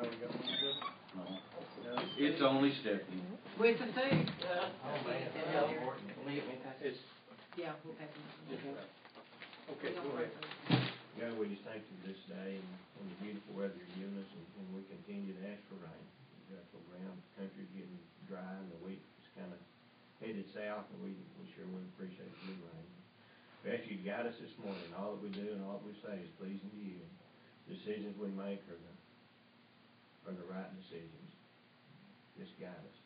Tony got one too? No. It's only Stephanie. With the two? Oh, man. It's, Yeah, we'll pass them. okay, go ahead. God, we just thank you this day and on the beautiful weather you're giving us, and we continue to ask for rain. We've got the ground, the country's getting dry, and the wheat is kind of headed south, and we sure would appreciate the rain. We ask you to guide us this morning. All that we do and all that we say is pleasing to you. Decisions we make are the right decisions. Just guide us.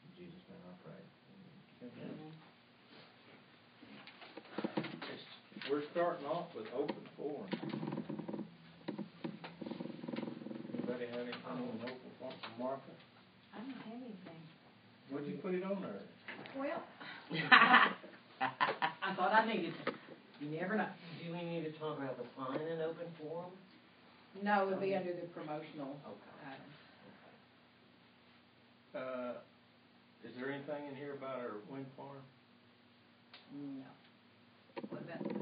In Jesus' name I pray. Amen. We're starting off with open forum. Anybody have anything on open forum? Martha? I don't have anything. What'd you put it on there? Well, I thought I needed to. You never know. Do we need to talk about the sign in open forum? No, it'll be under the promotional item. Is there anything in here about our wind farm? No. What about the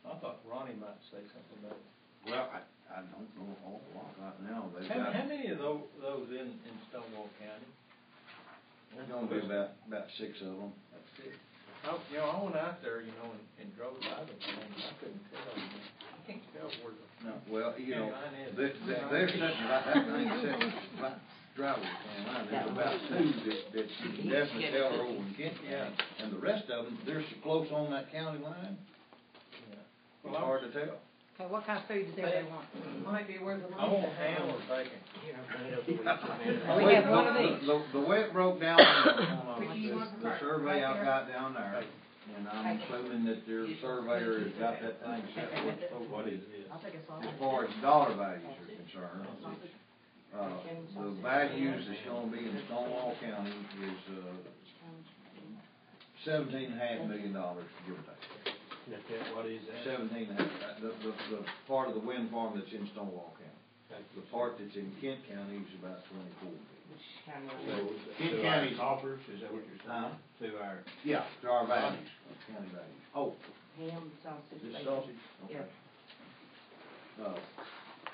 I thought Ronnie might say something about it. Well, I don't know a whole lot right now. How many of those in Stonewall County? There's going to be about 6 of them. That's it. I went out there, and drove by the thing. I couldn't tell. I can't tell where the Well, line is. they're sitting right, that thing's sitting right driveway county line. There's about 2 that you can definitely tell are over in Kent County. And the rest of them, they're so close on that county line, it's hard to tell. Okay, what kind of food does everybody want? Might be worth the I money. want ham or bacon. We have one of each. The way it broke down on the survey I've got down there, and I'm assuming that their surveyor has got that thing set for what is it? I'll take a sausage. As far as dollar values are concerned, the values that's going to be in Stonewall County is $17.5 million, give or take. What is that? 17.5. The part of the wind farm that's in Stonewall County. The part that's in Kent County is about 24 million. So Kent to County's our offers, is that what you're saying? To our to our values, county values. Oh, Ham, sausage, this bacon. sausage. Okay.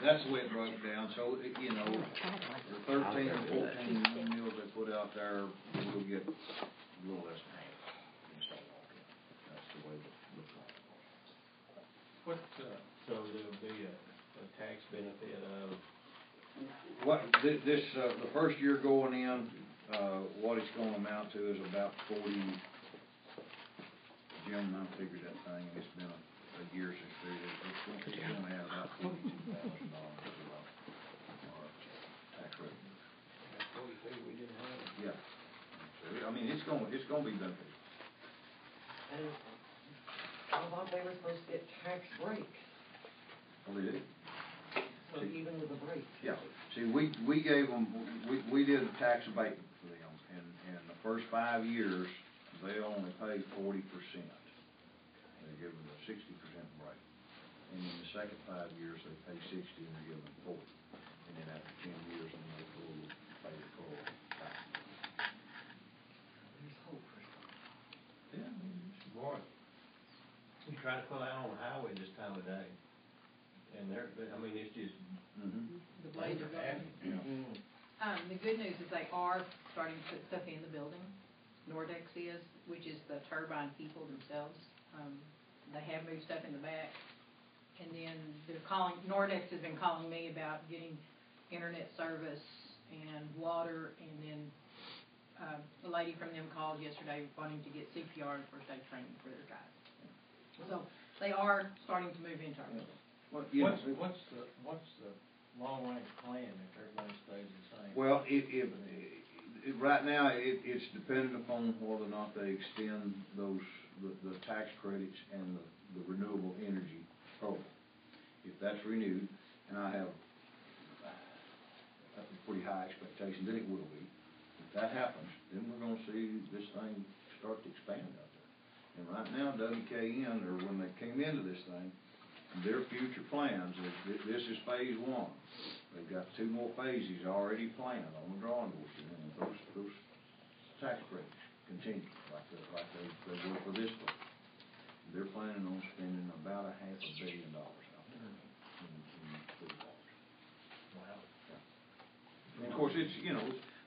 That's the way it broke down. So the 13 or 14 meals they put out there, we'll get a little less than half. That's the way it looks like. so there'll be a tax benefit of The first year going in, what it's going to amount to is about 40. Jim, I figured that thing, and it's been a year since we did it. It's going to add about $42,000 to our tax revenue. 42 we didn't have. Yeah. So, I mean, it's going to be beneficial. And I thought they were supposed to get tax breaks. Oh, they did? So even with a break. Yeah. See, we gave them, we did a tax abatement for them, and the first 5 years, they only pay 40%. They give them a 60% break. And in the second 5 years, they pay 60 and they give them 40. And then after 10 years, then they pay the full tax. There's hope for something. Yeah. Boy, you try to pull out on the highway this time of day, and it's just The blades are going. Yeah. The good news is they are starting to put stuff in the building. Nordex is, which is the turbine people themselves. They have moved stuff in the back. And then Nordex has been calling me about getting internet service and water, and then a lady from them called yesterday wanting to get CPR and first aid training for their guys. So they are starting to move into our building. What's the long range plan if everything stays the same? Well, right now it's dependent upon whether or not they extend the tax credits and the renewable energy program. If that's renewed, and I have a pretty high expectation that it will be. If that happens, then we're going to see this thing start to expand out there. And right now, WKN, or when they came into this thing, their future plans, this is phase 1. They've got 2 more phases already planned on the drawing board. And those tax credits continue like they were for this one. They're planning on spending about $500 million out there in food dollars. course, it's, you know,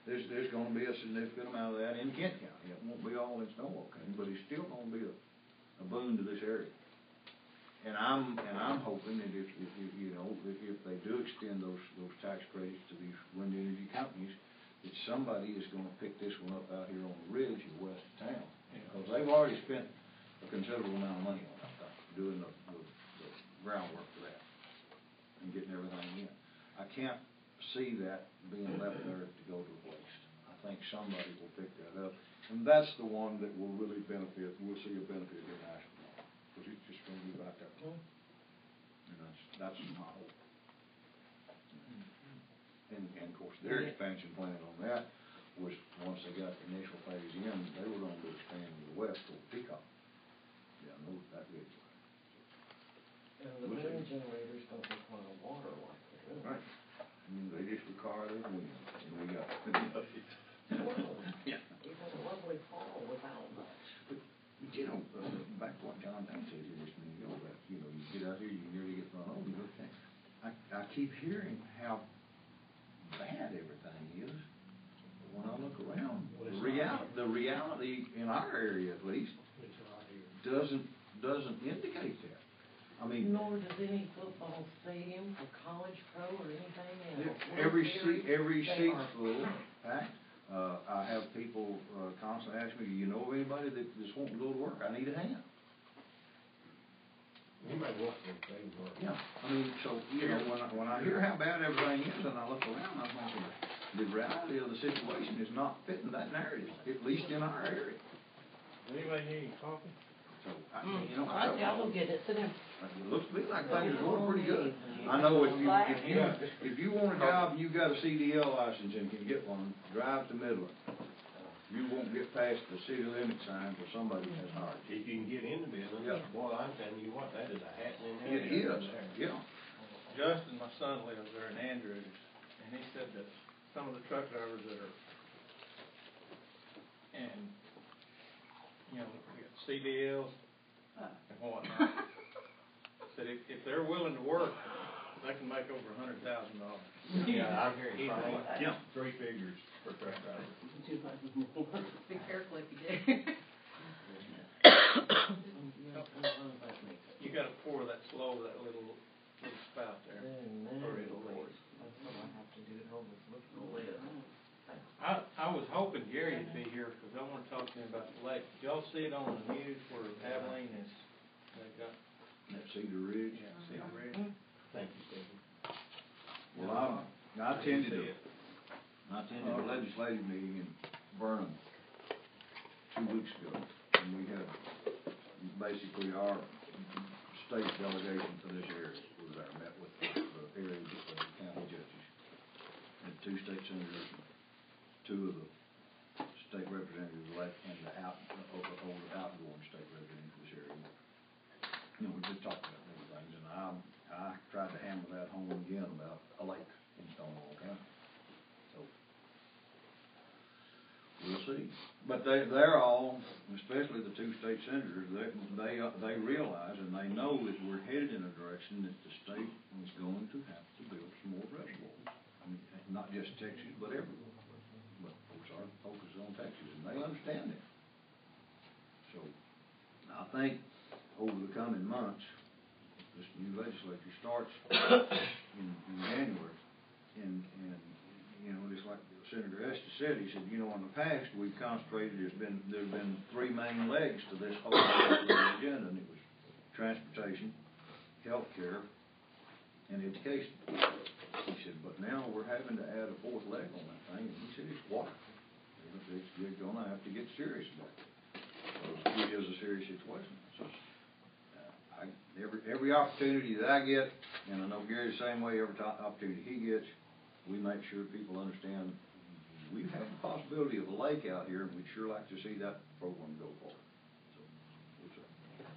there's gonna be a significant amount of that in Kent County. It won't be all in Stonewall County, but it's still gonna be a boon to this area. And I'm hoping that if you know, if they do extend those tax credits to these wind energy companies, that somebody is gonna pick this one up out here on the ridge of west of town. Because they've already spent a considerable amount of money on that thing, doing the groundwork for that, and getting everything in. I can't see that being left there to go to waste. I think somebody will pick that up, and that's the one that will really benefit, we'll see a benefit in Ashland, because it's just gonna be right there. And that's my hope. And of course, their expansion plan on that was, once they got the initial phase in, they were gonna be expanding to the west toward Peacock. Yeah, I know that ridge. And the wind generators don't require water like they do. Right. I mean, they just require the wind, and we got. Yeah. You've had a lovely fall without much. But, you know, back to what John Dane said here just a minute ago, about, you know, you get out here, you nearly get run over, you know, I keep hearing how bad everything is. But when I look around, the reality in our area at least doesn't indicate that. I mean, Nor does any football stadium for college pro or anything else. every seat's full, packed. I have people constantly ask me, do you know of anybody that's wanting to go to work? I need a hand. Anybody work for them, they work. Yeah, I mean, so, you know, when I hear how bad everything is, and I look around, I'm thinking, the reality of the situation is not fitting that narrative, at least in our area. Anybody need any coffee? So, you know, I'll go get it, sit down. it looks to me like things are going pretty good. I know if you want a job and you've got a CDL license and can get one, drive to Midland. You won't get past the city limit sign till somebody has hired you. If you can get into business, Yeah. boy, I'm telling you what, that is a happening It area. is, yeah. Justin, my son, lives there in Andrews, and he said that some of the truck drivers that are, and, you know, we got CDLs and whatnot, said if they're willing to work, they can make over $100,000. Yeah, I'm hearing Yeah. 3 figures for truck drivers. Be careful if you do. You gotta pour that slow, that little spout there. Or it'll leak. That's what I have to do at home, is look at the lid. I was hoping Gary would be here, because I want to talk to him about the lake. Did y'all see it on the news where Abilene is, they got, That Cedar Ridge. Cedar Ridge? Thank you, Stephen. Well, I attended a legislative meeting in Burnham 2 weeks ago, and we had basically our state delegation for this area was there, met with the area county judges, and 2 state senators, 2 of the state representatives elect, and the outgoing state representative for this area. You know, we just talked about many things, and I tried to hammer that home again about a lake in Stonewall County. So, we'll see. But they're all, especially the 2 state senators, they realize and they know that we're headed in a direction that the state is going to have to build some more reservoirs. I mean, not just Texas, but everywhere. But of course, our focus is on Texas, and they understand that. So, I think over the coming months, this new legislature starts in January, and you know, just like Senator Estes said, he said, you know, in the past we've concentrated. There's been 3 main legs to this whole agenda, and it was transportation, healthcare, and education. He said, but now we're having to add a 4th leg on that thing, and he said it's water. You're going to have to get serious about it. It is a serious situation. So, every opportunity that I get, and I know Gary's the same way, every opportunity he gets, we make sure people understand we have the possibility of a lake out here, and we'd sure like to see that program go forward. So, we'll see.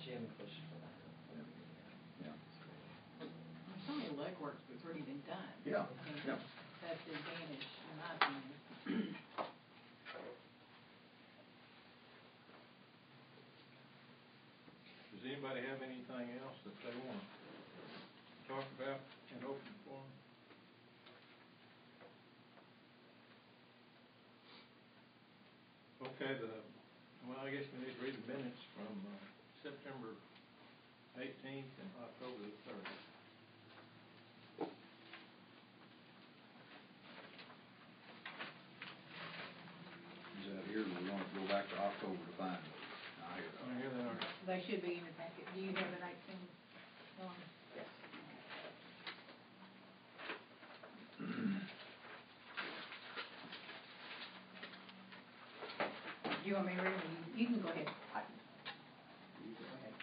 Jim pushed for that. Yeah. Some of the legwork's already been done. Yeah, And yeah. that's the advantage, in my opinion. Does anybody have anything else that they want to talk about in open forum? Okay, well, I guess we need to read the minutes from September 18th and October the 3rd. Is that here, we want to go back to October to find it? I hear Oh, here they are. They should be in your packet. Do you have an 18? Yes. Do you want me to read them? You can go ahead. You go ahead.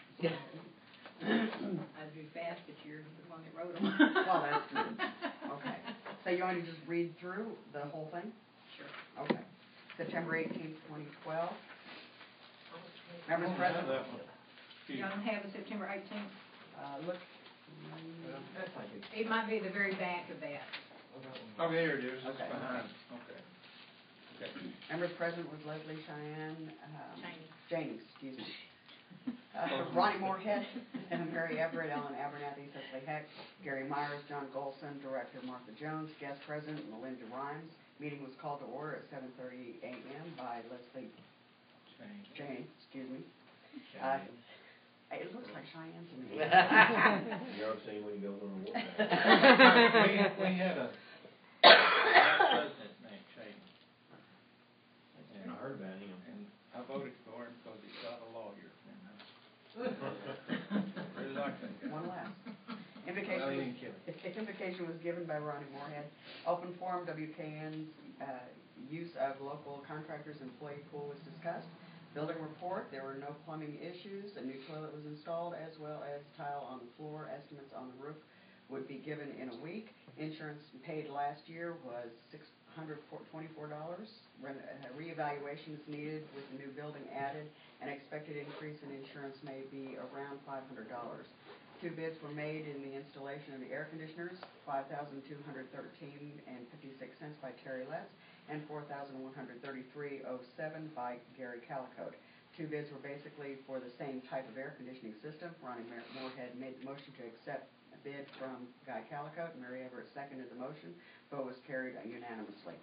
I'd be fast, but you're the one that wrote them. Well, that's true. Okay. So you want to just read through the whole thing? Sure. Okay. September 18th, 2012. Members Oh, present? that one. You don't have a September 18th? Look. That's like it. It might be the very back of that. Oh, there it is, it's Okay. behind, okay. Okay. Members present was Leslie, Cheyenne, Cheney. excuse me. Ronnie Moorhead, Mary Everett, Ellen Abernathy, Cecily Heck, Gary Myers, John Golson, Director Martha Jones, guest present Melinda Rhymes. Meeting was called to order at 7:30 a.m. by Leslie Cheney, excuse me. It looks like Cheyenne to me. You ever seen when he goes on the walk? We had a president named Shane, And I heard about him. and I voted for him because he's got a lawyer. Really like that guy. One last. Well, he Invocation didn't kill him. invocation was given by Ronnie Moorhead. Open forum, WKN's use of local contractors' employee pool was discussed. Building report, there were no plumbing issues. A new toilet was installed, as well as tile on the floor. Estimates on the roof would be given in a week. Insurance paid last year was $624. Reevaluation is needed with the new building added. An expected increase in insurance may be around $500. 2 bids were made in the installation of the air conditioners, $5,213.56 by Terry Letts, and $4,133.07 by Gary Calicote. 2 bids were basically for the same type of air conditioning system. Ronnie Moorhead made the motion to accept a bid from Guy Calicote. Mary Everett seconded the motion. Vote was carried unanimously.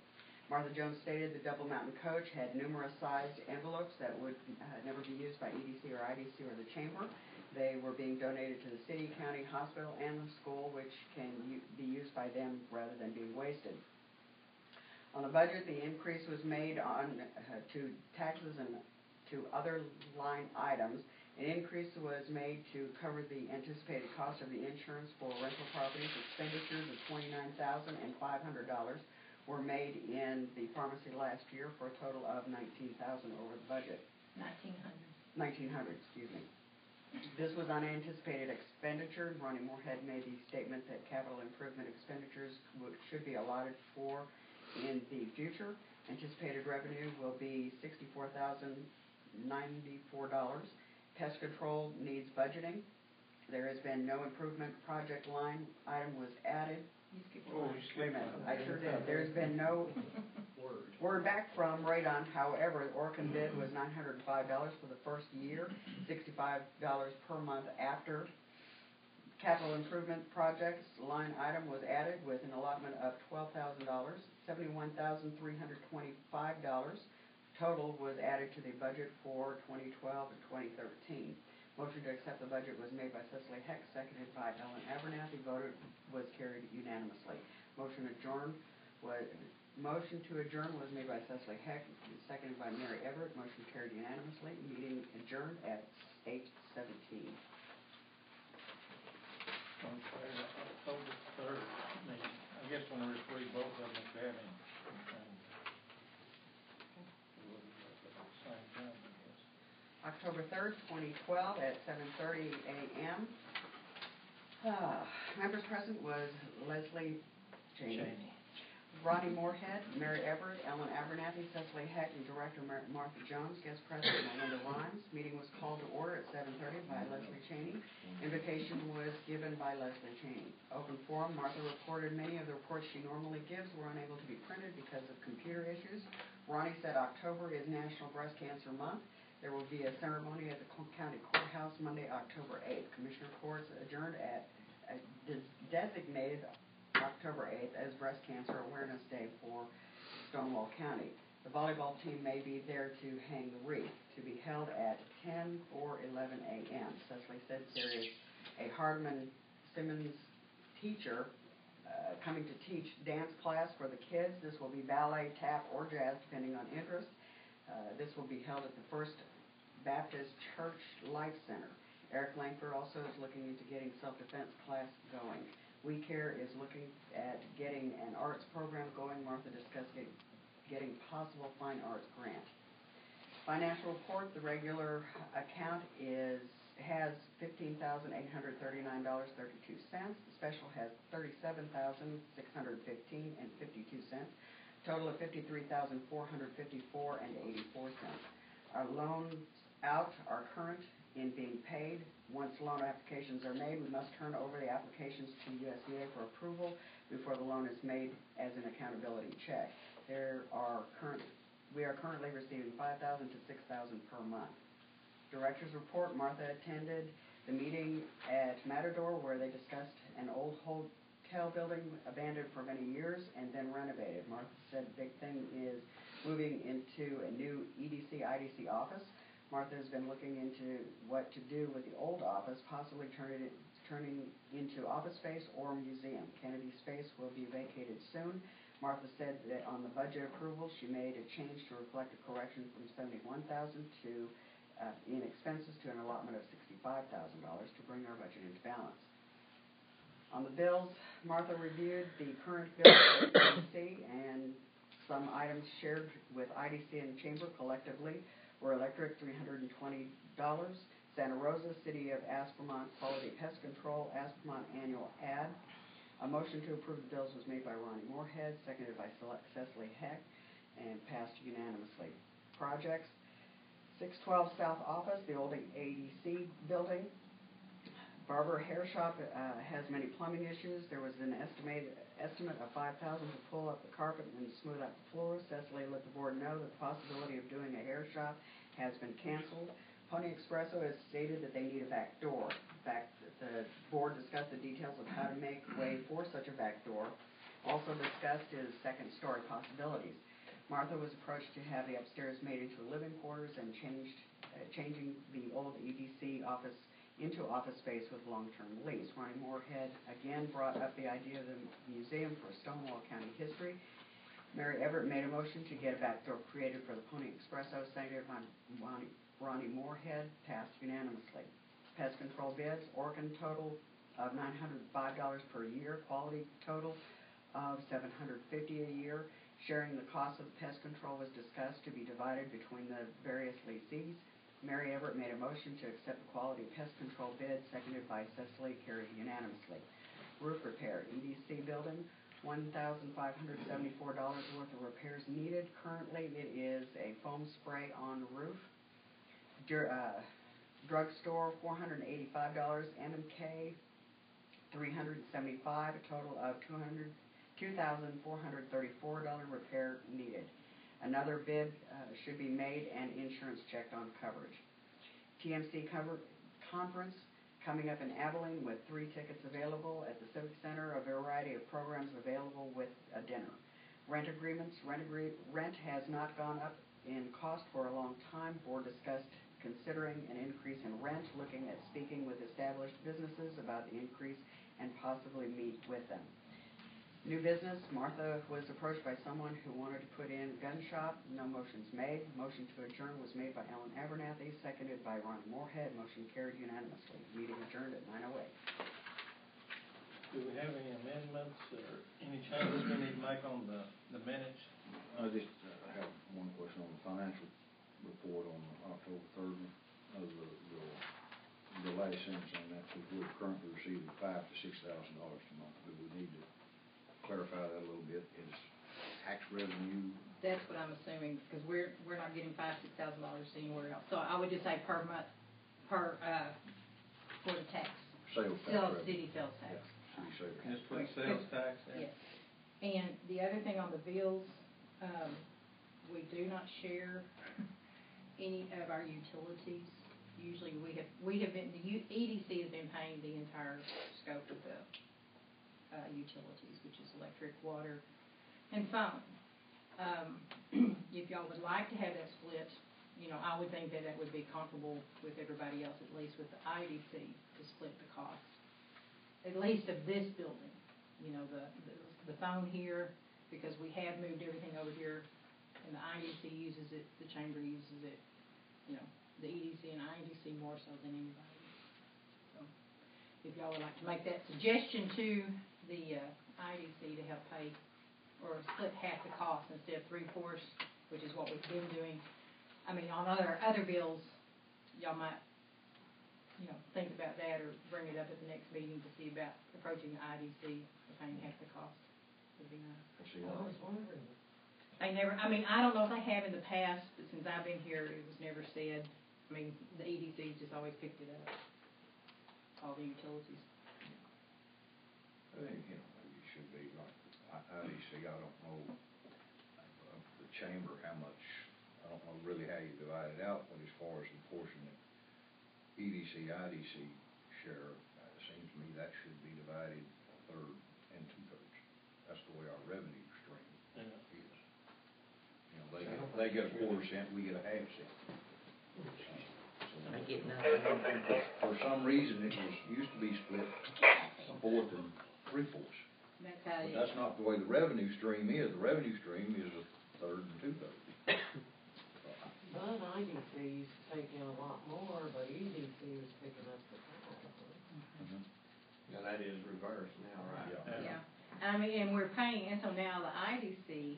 Martha Jones stated the Double Mountain coach had numerous sized envelopes that would never be used by EDC or IDC or the Chamber. They were being donated to the city, county, hospital, and the school, which can be used by them rather than being wasted. On the budget, the increase was made on to taxes and to other line items. An increase was made to cover the anticipated cost of the insurance for rental properties. Expenditures of $29,500 were made in the pharmacy last year for a total of $19,000 over the budget. 1,900, excuse me. This was unanticipated expenditure. Ronnie Moorhead made the statement that capital improvement expenditures should be allotted for in the future. Anticipated revenue will be $64,094. Pest control needs budgeting. There has been no improvement project line item was added. Oh, you Wait a skipped minute, one. I sure did. There's been no word back from Radon. However, the Orkin bid was $905 for the first year, $65 per month after. Capital improvement projects line item was added with an allotment of $12,000, $71,325. Total was added to the budget for 2012 and 2013. Motion to accept the budget was made by Cecily Heck, seconded by Ellen Abernathy. Voted was carried unanimously. Motion to adjourn was made by Cecily Heck, seconded by Mary Everett. Motion carried unanimously. Meeting adjourned at 8:17. Okay, October 3rd, I guess when we read both of them, if they have any. Same time, I guess. October 3rd, 2012 at 7:30 a.m. Members present was Leslie Cheney, Ronnie Moorhead, Mary Everett, Ellen Abernathy, Cecily Heck, and Director Martha Jones. Guest president Melinda Rhymes. Meeting was called to order at 7:30 by Leslie Cheney. Invocation was given by Leslie Cheney. Open forum. Martha reported many of the reports she normally gives were unable to be printed because of computer issues. Ronnie said October is National Breast Cancer Month. There will be a ceremony at the county courthouse Monday, October 8th. Commissioner Courts adjourned at designated October 8th as Breast Cancer Awareness Day for Stonewall County. The volleyball team may be there to hang the wreath, to be held at 10 or 11 a.m. Cecily said there is a Hardman Simmons teacher coming to teach dance class for the kids. This will be ballet, tap, or jazz, depending on interest. This will be held at the First Baptist Church Life Center. Eric Langford also is looking into getting self-defense class going. We Care is looking at getting an arts program going. Martha discussed getting possible fine arts grant. Financial report, the regular account has $15,839.32. The special has $37,615.52. Total of $53,454.84. Our loans out are current in being paid. Once loan applications are made, we must turn over the applications to USDA for approval before the loan is made as an accountability check. We are currently receiving $5,000 to $6,000 per month. Director's report, Martha attended the meeting at Matador where they discussed an old hotel building abandoned for many years and then renovated. Martha said the big thing is moving into a new EDC, IDC office. Martha has been looking into what to do with the old office, possibly turning into office space or museum. Kennedy space will be vacated soon. Martha said that on the budget approval, she made a change to reflect a correction from $71,000 in expenses to an allotment of $65,000 to bring our budget into balance. On the bills, Martha reviewed the current bills at EDC and some items shared with IDC and the Chamber collectively were electric, $320, Santa Rosa, City of Aspermont, Quality Pest Control, Aspermont Annual Ad. A motion to approve the bills was made by Ronnie Moorhead, seconded by Cecily Heck, and passed unanimously. Projects, 612 South Office, the old ADC building. Barber Hair Shop has many plumbing issues. There was an estimate of $5,000 to pull up the carpet and smooth out the floor. Cecily let the board know that the possibility of doing a hair shop has been canceled. Pony Expresso has stated that they need a back door. In fact, the board discussed the details of how to make way for such a back door. Also discussed is second-story possibilities. Martha was approached to have the upstairs made into living quarters and changing the old EDC office into office space with long-term lease. Ronnie Moorhead again brought up the idea of the museum for Stonewall County history. Mary Everett made a motion to get a back door created for the Pony Expresso, seconded by Ronnie Moorhead, passed unanimously. Pest control bids, Oregon total of $905 per year, quality total of $750 a year. Sharing the cost of pest control was discussed to be divided between the various lessees. Mary Everett made a motion to accept the quality pest control bid, seconded by Cecily, carried unanimously. Roof repair, EDC building, $1,574 worth of repairs needed. Currently, it is a foam spray on the roof. Drugstore, $485. M&K, $375. A total of $2,434 repair needed. Another bid should be made and insurance checked on coverage. TMC Conference coming up in Abilene with 3 tickets available at the Civic Center, a variety of programs available with a dinner. Rent agreements. Rent has not gone up in cost for a long time. Board discussed considering an increase in rent, looking at speaking with established businesses about the increase and possibly meet with them. New business, Martha was approached by someone who wanted to put in a gun shop. No motions made. Motion to adjourn was made by Ellen Abernathy, seconded by Ronnie Moorhead. Motion carried unanimously. Meeting adjourned at 9:08. Do we have any amendments or any changes we need to make on the minutes? I just have one question on the financial report on October 3rd of the last sentence on that. So we're currently receiving $5,000 to $6,000 a month. Do we need to clarify that a little bit? Is tax revenue? That's what I'm assuming, because we're not getting $5,000 to $6,000 anywhere else. So I would just say per month, for the tax. Sales tax. City sales tax. Yeah, city sales tax. Just put sales tax there? Yes. And the other thing on the bills, we do not share any of our utilities. Usually we have been, the EDC has been paying the entire scope of the utilities, which is electric, water, and phone. If y'all would like to have that split, you know, I would think that that would be comparable with everybody else, at least with the IDC, to split the cost. At least of this building, you know, the phone here, because we have moved everything over here, and the IDC uses it, the chamber uses it, you know, the EDC and IDC more so than anybody. So, if y'all would like to make that suggestion to the IDC to help pay, or split half the cost instead of 3/4, which is what we've been doing. I mean, on other bills, y'all might, you know, think about that or bring it up at the next meeting to see about approaching the IDC or paying half the cost. Would be nice. Actually, I was wondering. They never, I mean, I don't know if they have in the past, but since I've been here, it was never said. I mean, the EDC just always picked it up, all the utilities. I think, you know, maybe it should be like, IDC, I don't know, the chamber, how much, I don't know really how you divide it out, but as far as the portion that EDC, IDC share, it seems to me that should be divided 1/3 and 2/3. That's the way our revenue stream is. You know, they get a 1/4 cent, we get a 1/2 cent. I get nothing. For some reason, it used to be split 1/4 and 3/4. That's how But it that's is. not the way the revenue stream is. The revenue stream is 1/3 and 2/3. But IDC is taking a lot more, but EDC is picking up the tab. Now, that is reversed now, right? Yeah. Yeah. I mean, and we're paying, and so now the IDC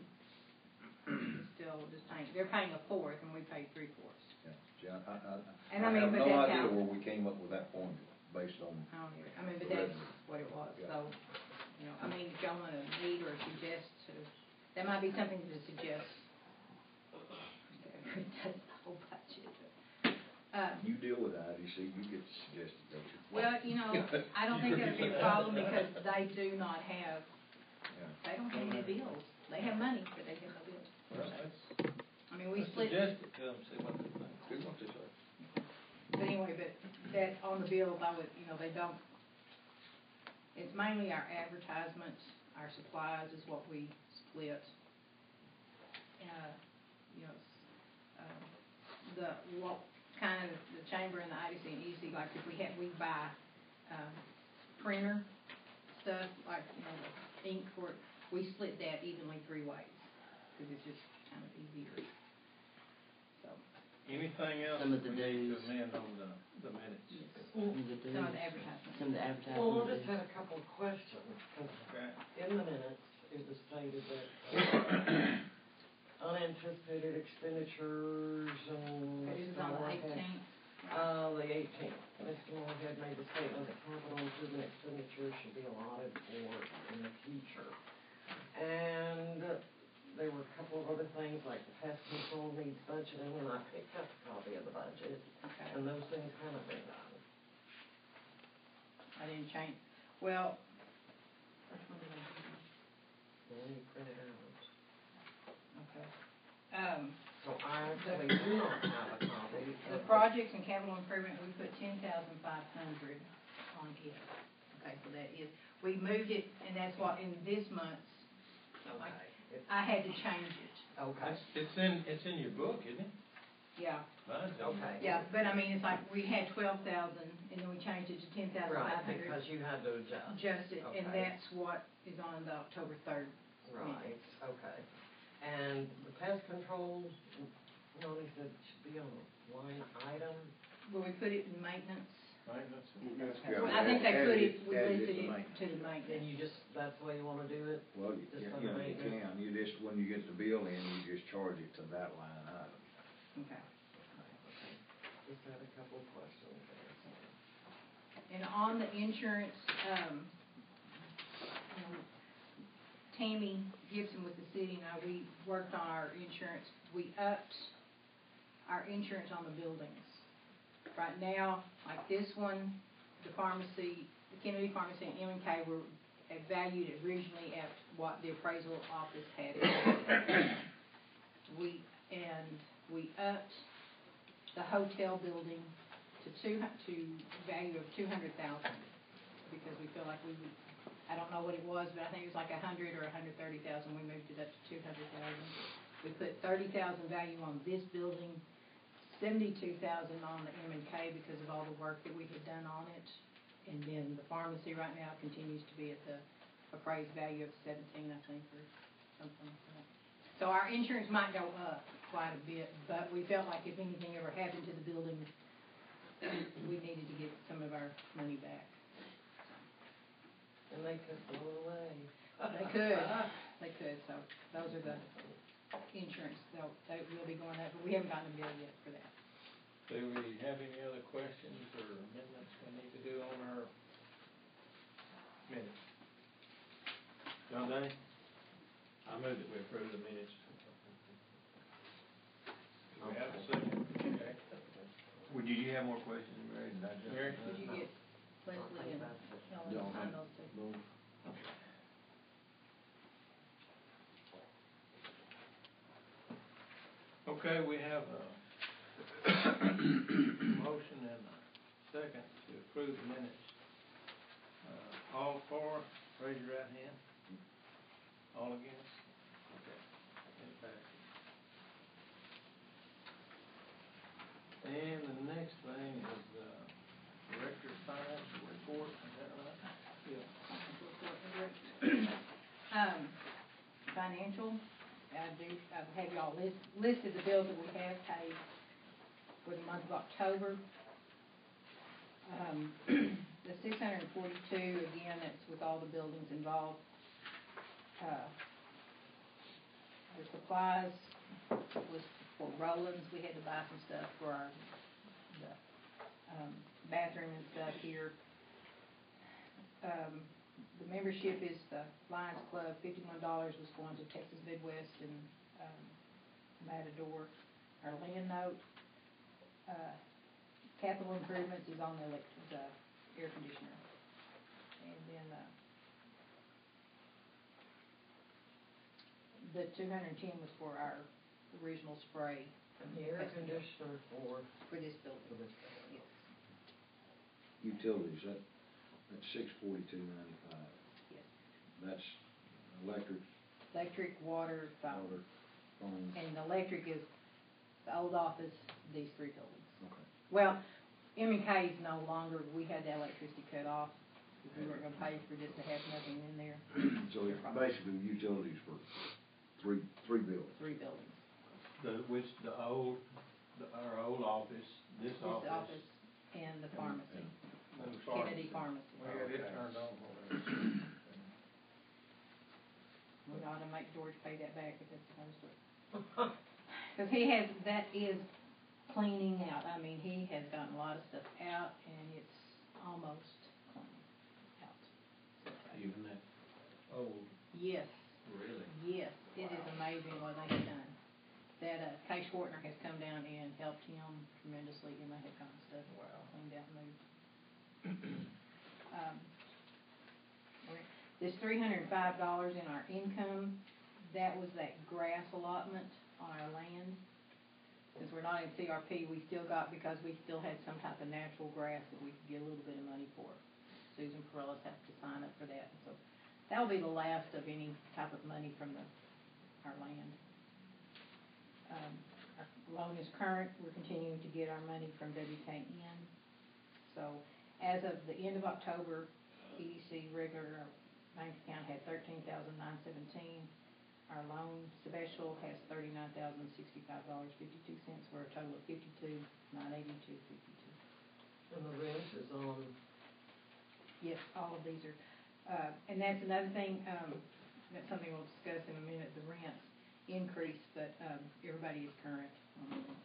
is still just paying, they're paying 1/4 and we pay 3/4. Yeah. See, I And I mean, have but no that's idea how- where we came up with that formula based on. I mean, but the that's revenue. what it was, Yeah. so, you know, I mean, if y'all wanna meet or suggest to, that might be something to suggest. It does the whole budget, but, You deal with IDC, you get to suggest it, don't you? well, you know, I don't think that'd be a problem because they do not have, Yeah. they don't have any bills. They have money, but they have no bills. Well, that's, I mean, we let's split. suggest it to them, see what they think. See what they say. But anyway, but that, on the bills, I would, you know, they don't, it's mainly our advertisements, our supplies is what we split. You know, what kind of, the chamber and the IDC and EDC, like if we buy, printer stuff, like, you know, the ink for it, we split that evenly 3 ways, cause it's just kind of easier, so. Anything else Some of we the need to dues. amend on the minutes? Some of the Some of the advertisements. Some of the advertising. Well, I just had a couple of questions, 'cause Okay. in the minutes, it was stated that unanticipated expenditures and. It is on the 18th. The 18th. Mr. Moorhead made the statement that capital improvement expenditures should be allotted for in the future. And there were a couple of other things, like the pest control needs budgeting, and I picked up a copy of the budget, Okay. and those things haven't been done. I didn't change, well, which one did I do? Then you print it out. Okay. So I actually do not have a copy. The of projects and capital improvement, we put 10,500 on it. Okay, so that is, we moved it, and that's what, in this month's, like, Okay. I had to change it, Okay. It's in your book, isn't it? yeah. Mine's in your Okay. book. Yeah, but I mean, it's like, we had 12,000, and then we changed it to 10,500. Right, because you had to adjust. Adjust it, and Okay. that's what is on the October 3rd. Right, okay. And the pest control, Lonnie said it should be on a line item. Will we put it in maintenance? Maintenance. Yeah, Well, I think they add put it- it, we add it listed to it maintenance. to the And maintenance. you just, that's the way you wanna do it? Well, you Just you under know, you maintenance. can, you just, when you get the bill in, you just charge it to that line item. Okay. Just had a couple of questions there. And on the insurance, you know, Tammy Gibson with the city and I, we worked on our insurance. We upped our insurance on the buildings. Right now, like this one, the pharmacy, the Kennedy Pharmacy and M&K were valued originally at what the appraisal office had it. We upped the hotel building to value of $200,000 because we feel like we would I don't know what it was, but I think it was like 100 or 130,000, we moved it up to 200,000. We put 30,000 value on this building, 72,000 on the M&K because of all the work that we had done on it. And then the pharmacy right now continues to be at the appraised value of 17, I think, or something like that. So our insurance might go up quite a bit, but we felt like if anything ever happened to the building, we needed to get some of our money back. And they could blow it away. They could, so those are the insurance, they will be going up, but we haven't gotten a bill yet for that. Do we have any other questions or amendments we need to do on our minutes? John Day? I move that we approve the minutes. Do we have a second? Okay. Well, did you have more questions, Mary? Did I jump Mary? in? Did you get Leslie and Helen to sign those two? Okay, we have a motion and a second to approve the minutes. All for, raise your right hand. All against? Okay, it passes. And the next thing is Director's Financial Report, is that right? Yeah. Financial, I've had y'all listed the bills that we have paid for the month of October. The 642, again, that's with all the buildings involved. The supplies was for Rollins. We had to buy some stuff for the bathroom and stuff here. The membership is the Lions Club. $51 was going to Texas Midwest and Matador. Our land note, capital improvements is on the air conditioner. And then the 210 was for our original spray. The air conditioner for this building. For this building. Yes. Utilities, that's $642.95. Yes. That's electric, Electric, water, phone. phone. And the electric is the old office, these three buildings. Okay. Well, M&K is no longer, we had the electricity cut off. We weren't gonna pay for just to have nothing in there. So it's basically utilities for three buildings. Three buildings. Our old office, this office. And the pharmacy, And the Kennedy Pharmacy. We had it turned on for us. We ought to make George pay that back if it's supposed to. Cause that is cleaning out. I mean, he has gotten a lot of stuff out and it's almost clean out. Even that old, Yes, really? yes, it is amazing what they have done. That Kay Schwartner has come down and helped him tremendously, and they have gotten stuff cleaned out and moved. This $305 in our income, that was that grass allotment on our land. Since we're not in CRP, we still got, because we still had some type of natural grass that we could get a little bit of money for. Susan Perellis has to sign up for that. So that'll be the last of any type of money from our land. Our loan is current. We're continuing to get our money from WKN. So as of the end of October, EDC regular bank account had $13,917. Our loan special has $39,065.52 for a total of $52,982.52. And the rent is on. Yes, all of these are, and that's another thing. That's something we'll discuss in a minute. The rents increase, but everybody is current on the rents.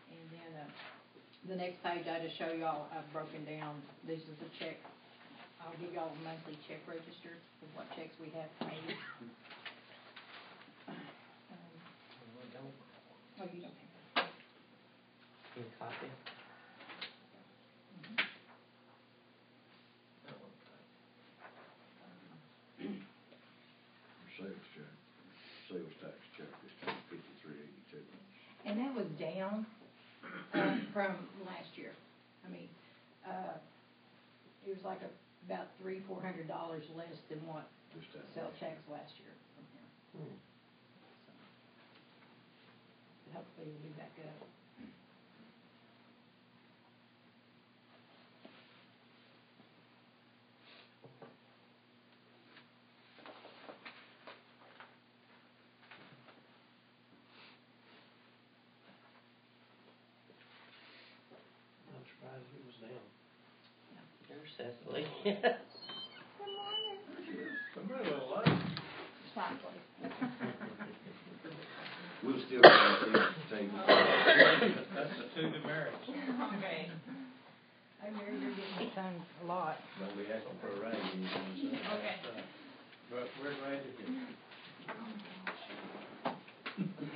And then the next page, I just show y'all, I've broken down, this is the check. I'll give y'all a monthly check register of what checks we have paid. Oh, you don't have that. Can you copy? Sales tax check is $53.82. And that was down. from last year. I mean, it was like about $300-400 less than what Just that. sales tax last year from him. Hmm. So, hopefully it'll be back up. I'm surprised it was down. There's Cecily. I'm a little late. Slightly. We'll still have to take That's the two demerits. Okay. I hear you're getting your tongue a lot. Don't be asking for a raise anytime soon. Okay. But we're ready to get.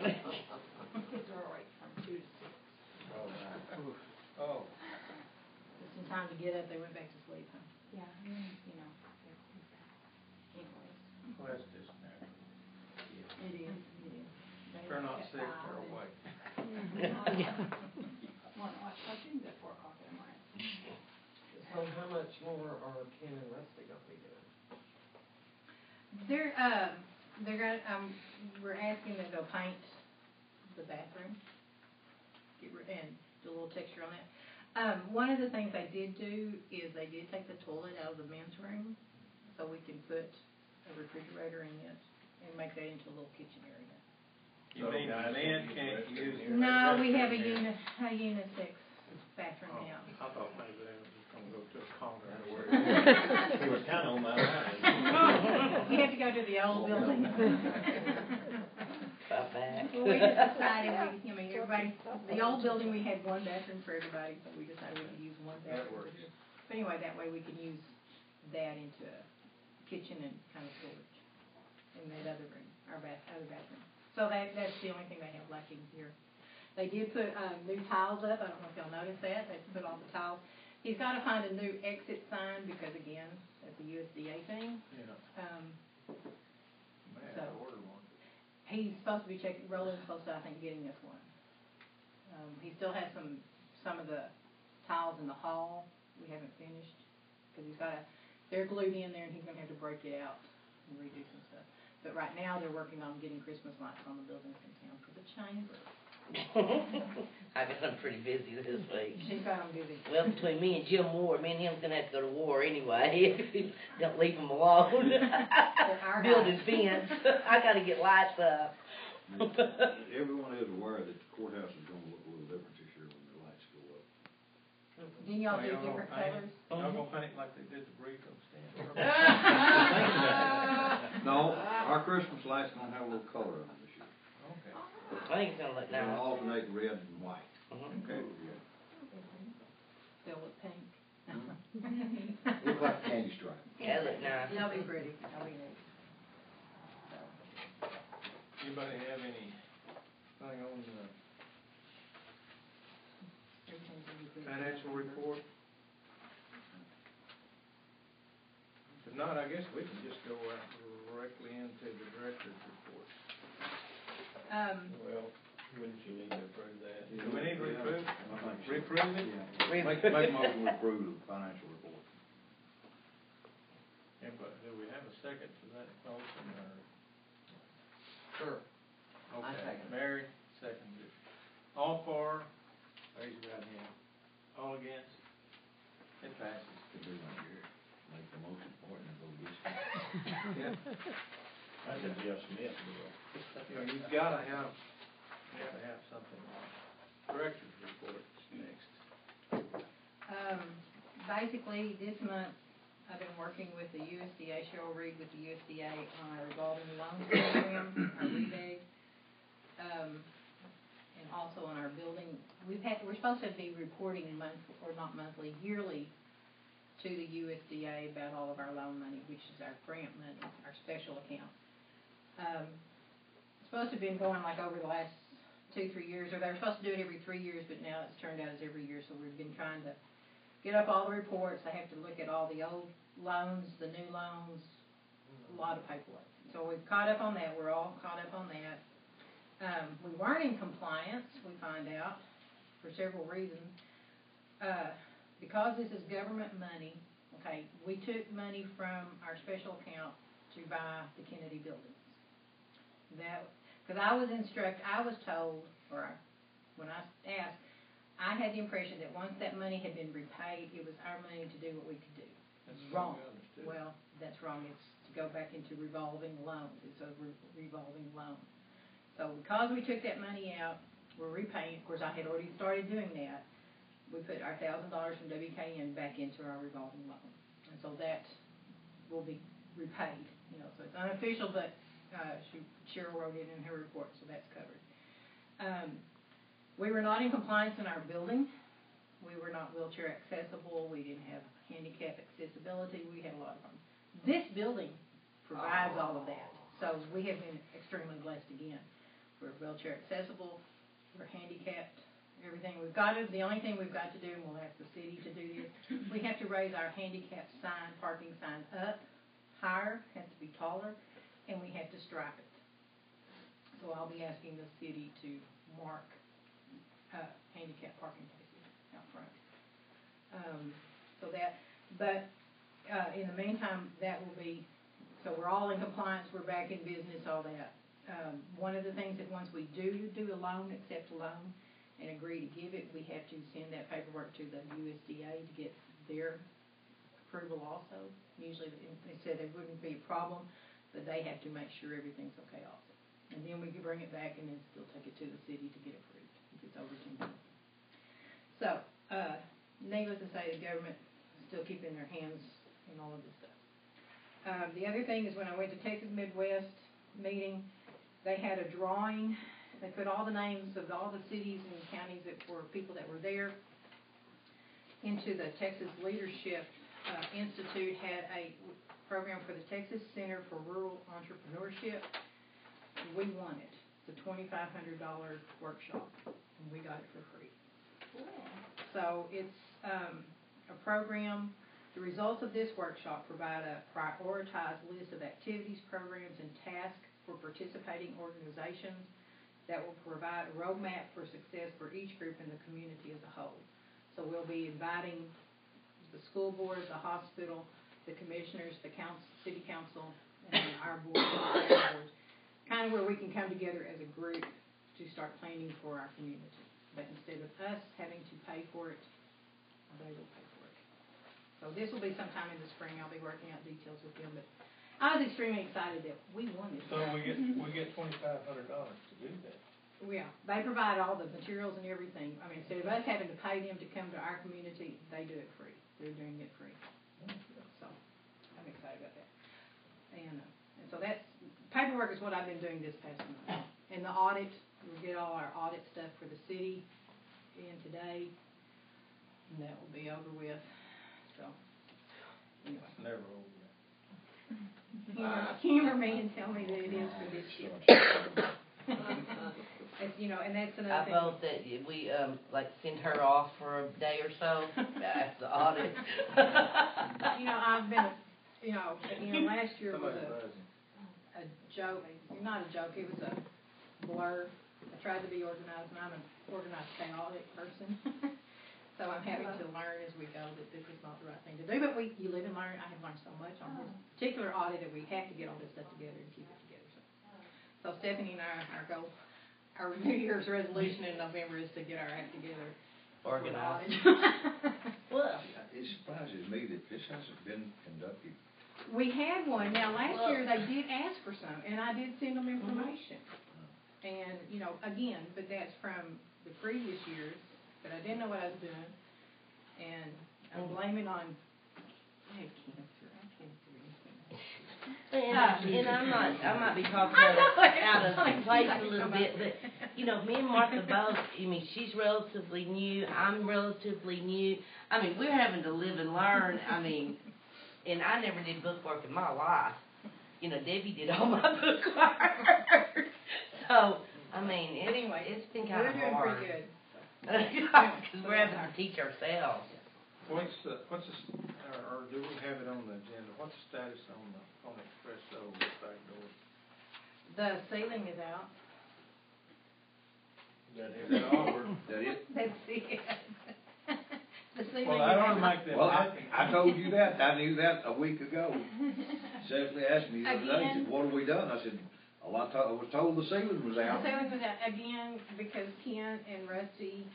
They're awake from 2 to 6. All right. Oh, Just in time to get up, they went back to sleep, huh? Yeah, you know, anyways. well, that's just now. It is, it is. If they're not sick, they're awake. Want to watch cartoons at 4 o'clock in the morning. So how much more are Ken and Rusty gonna be doing? They're gonna, we're asking them to go paint the bathroom. And do a little texture on that. One of the things they did do is they did take the toilet out of the men's room, so we can put a refrigerator in it and make that into a little kitchen area. You mean the men can't use it? No, we have a unisex bathroom Oh, now. I thought maybe they were just gonna go to a corner and work. He was kinda on my line. You have to go to the old building. About back. Well, we just decided, everybody, the old building, we had one bathroom for everybody, so we decided we could use one That bathroom. works. But anyway, that way we can use that into a kitchen and kind of storage in that other room, our other bathroom. So that's the only thing they have lacking here. They did put, new tiles up, I don't know if y'all noticed that, they put all the tiles. He's gotta find a new exit sign, because again, that's a USDA thing. Yeah, man, So- I ordered one. He's supposed to be Roland's supposed to, I think, getting this one. He still has some of the tiles in the hall we haven't finished, because they're glued in there and he's gonna have to break it out and redo some stuff. But right now, they're working on getting Christmas lights on the buildings in town for the chamber. I got them pretty busy this week. She's got them busy. Well, between me and Jim Moore, me and him's gonna have to go to war anyway. Don't leave him alone. Our Building house. fence. I gotta get lights up. Everyone is aware that the courthouse is gonna look a little different this year when the lights go up. Then y'all do Well, y'all different gonna paint colors? Y'all gonna paint like they did the burrito stand? No, our Christmas lights gonna have a little color on them this year. Okay. I think it's gonna look They're gonna nice. alternate red and white. Okay. Fill with pink. Look like a candy stripe. Yeah, look nice. That'll be pretty. That'll be neat. So. Anybody have anything on the Everything's gonna be pretty. financial report? If not, I guess we can just go right directly into the director's report. Well, wouldn't you need to approve that? Do we need to reprove? Reprove it? Yeah. Make a motion to approve the financial report. Yeah, but do we have a second to that motion, or? Sure. I Okay, second. Mary seconded it. All for, raise your right hand. All against? It passes. Could do like here, make the motion for it and go get it. Yeah. That's a Jeff Smith deal. You know, you've gotta have something. Director's report next. Basically, this month, I've been working with the USDA, Cheryl Reed with the USDA on our revolving loan program, our rebate, and also on our building. We're supposed to be reporting yearly to the USDA about all of our loan money, which is our grant money, our special account. It's supposed to have been going like over the last 2-3 years, or they were supposed to do it every 3 years, but now it's turned out as every year, so we've been trying to get up all the reports. They have to look at all the old loans, the new loans, a lot of paperwork. So we've caught up on that, we're all caught up on that. We weren't in compliance, we find out, for for several reasons. Because this is government money, okay, we took money from our special account to buy the Kennedy buildings. Because I was told, when I asked, I had the impression that once that money had been repaid, it was our money to do what we could do. That's Wrong. what I understood. Well, that's wrong. It's to go back into revolving loans. It's a revolving loan. So because we took that money out, we're repaying. Of course, I had already started doing that. We put our $1,000 from WKN back into our revolving loan, and so that will be repaid. You know, so it's unofficial, but Cheryl wrote it in her report, so that's covered. We were not in compliance in our building. We were not wheelchair accessible. We didn't have handicap accessibility. We had a lot of problems. This building provides all of that, so we have been extremely blessed again. We're wheelchair accessible. We're handicapped. Everything we've got to, the only thing we've got to do, and we'll ask the city to do this, we have to raise our handicap sign, parking sign up higher, has to be taller, and we have to stripe it. So I'll be asking the city to mark handicap parking places out front. In the meantime, that will be, so we're all in compliance, we're back in business, all that. One of the things that once we do a loan, accept a loan, and agree to give it, we have to send that paperwork to the USDA to get their approval also. Usually they said there wouldn't be a problem, but they have to make sure everything's okay also. And then we can bring it back and then still take it to the city to get approved if it's over 10 million. So, needless to say, the government is still keeping their hands in all of this stuff. The other thing is when I went to Texas Midwest meeting, they had a drawing. They put all the names of all the cities and counties that were people that were there into the Texas Leadership Institute had a program for the Texas Center for Rural Entrepreneurship. We won it. It's a $2,500 workshop, and we got it for free. So it's a program. The results of this workshop provide a prioritized list of activities, programs, and tasks for participating organizations that will provide a roadmap for success for each group in the community as a whole. So we'll be inviting the school board, the hospital, the commissioners, the city council, and our board, kind of where we can come together as a group to start planning for our community. But instead of us having to pay for it, they will pay for it. So this will be sometime in the spring. I'll be working out details with them, but I was extremely excited that we won this. So we get $2,500 to do that. Yeah, they provide all the materials and everything. I mean, instead of us having to pay them to come to our community, they do it free. They're doing it free. So I'm excited about that. And so that's paperwork is what I've been doing this past month. And the audit, we'll get all our audit stuff for the city in today, and that will be over with. So anyway. It's never over. Humor me and tell me that it is for this year. You know, and that's another thing. I vote that we like send her off for a day or so. That's the audit. You know, I've been, last year was a joke. Not a joke. It was a blur. I tried to be organized, and I'm an organized, chaotic person. So I'm having to learn as we go that this is not the right thing to do. But you live and learn. I have learned so much on this particular audit that we have to get all this stuff together and keep it together. So Stephanie and our goal, our New Year's resolution in November is to get our act together. Organized. Well, it surprises me that this hasn't been conducted. We had one. Now, last year they did ask for some, and I did send them information. And, again, but that's from the previous years. But I didn't know what I was doing, and I'm blaming on, I have cancer. I can't do anything. And I might be talking out of place a little bit, but, me and Martha both, she's relatively new, I'm relatively new. We're having to live and learn, and I never did bookwork in my life. Debbie did all my bookwork. So, Anyway, it's been kind of hard. We're doing pretty good. Because we're having to teach ourselves. Or do we have it on the agenda? What's the status on the express door, back door? The ceiling is out. Is that all? Is that it? That's it. The ceiling Well, I is- don't make them Well, happy. I told you that, I knew that a week ago. Cecily asked me the other day, she Again? said, what have we done? I said, I was told the ceiling was out. The ceiling was out again because Ken and Rusty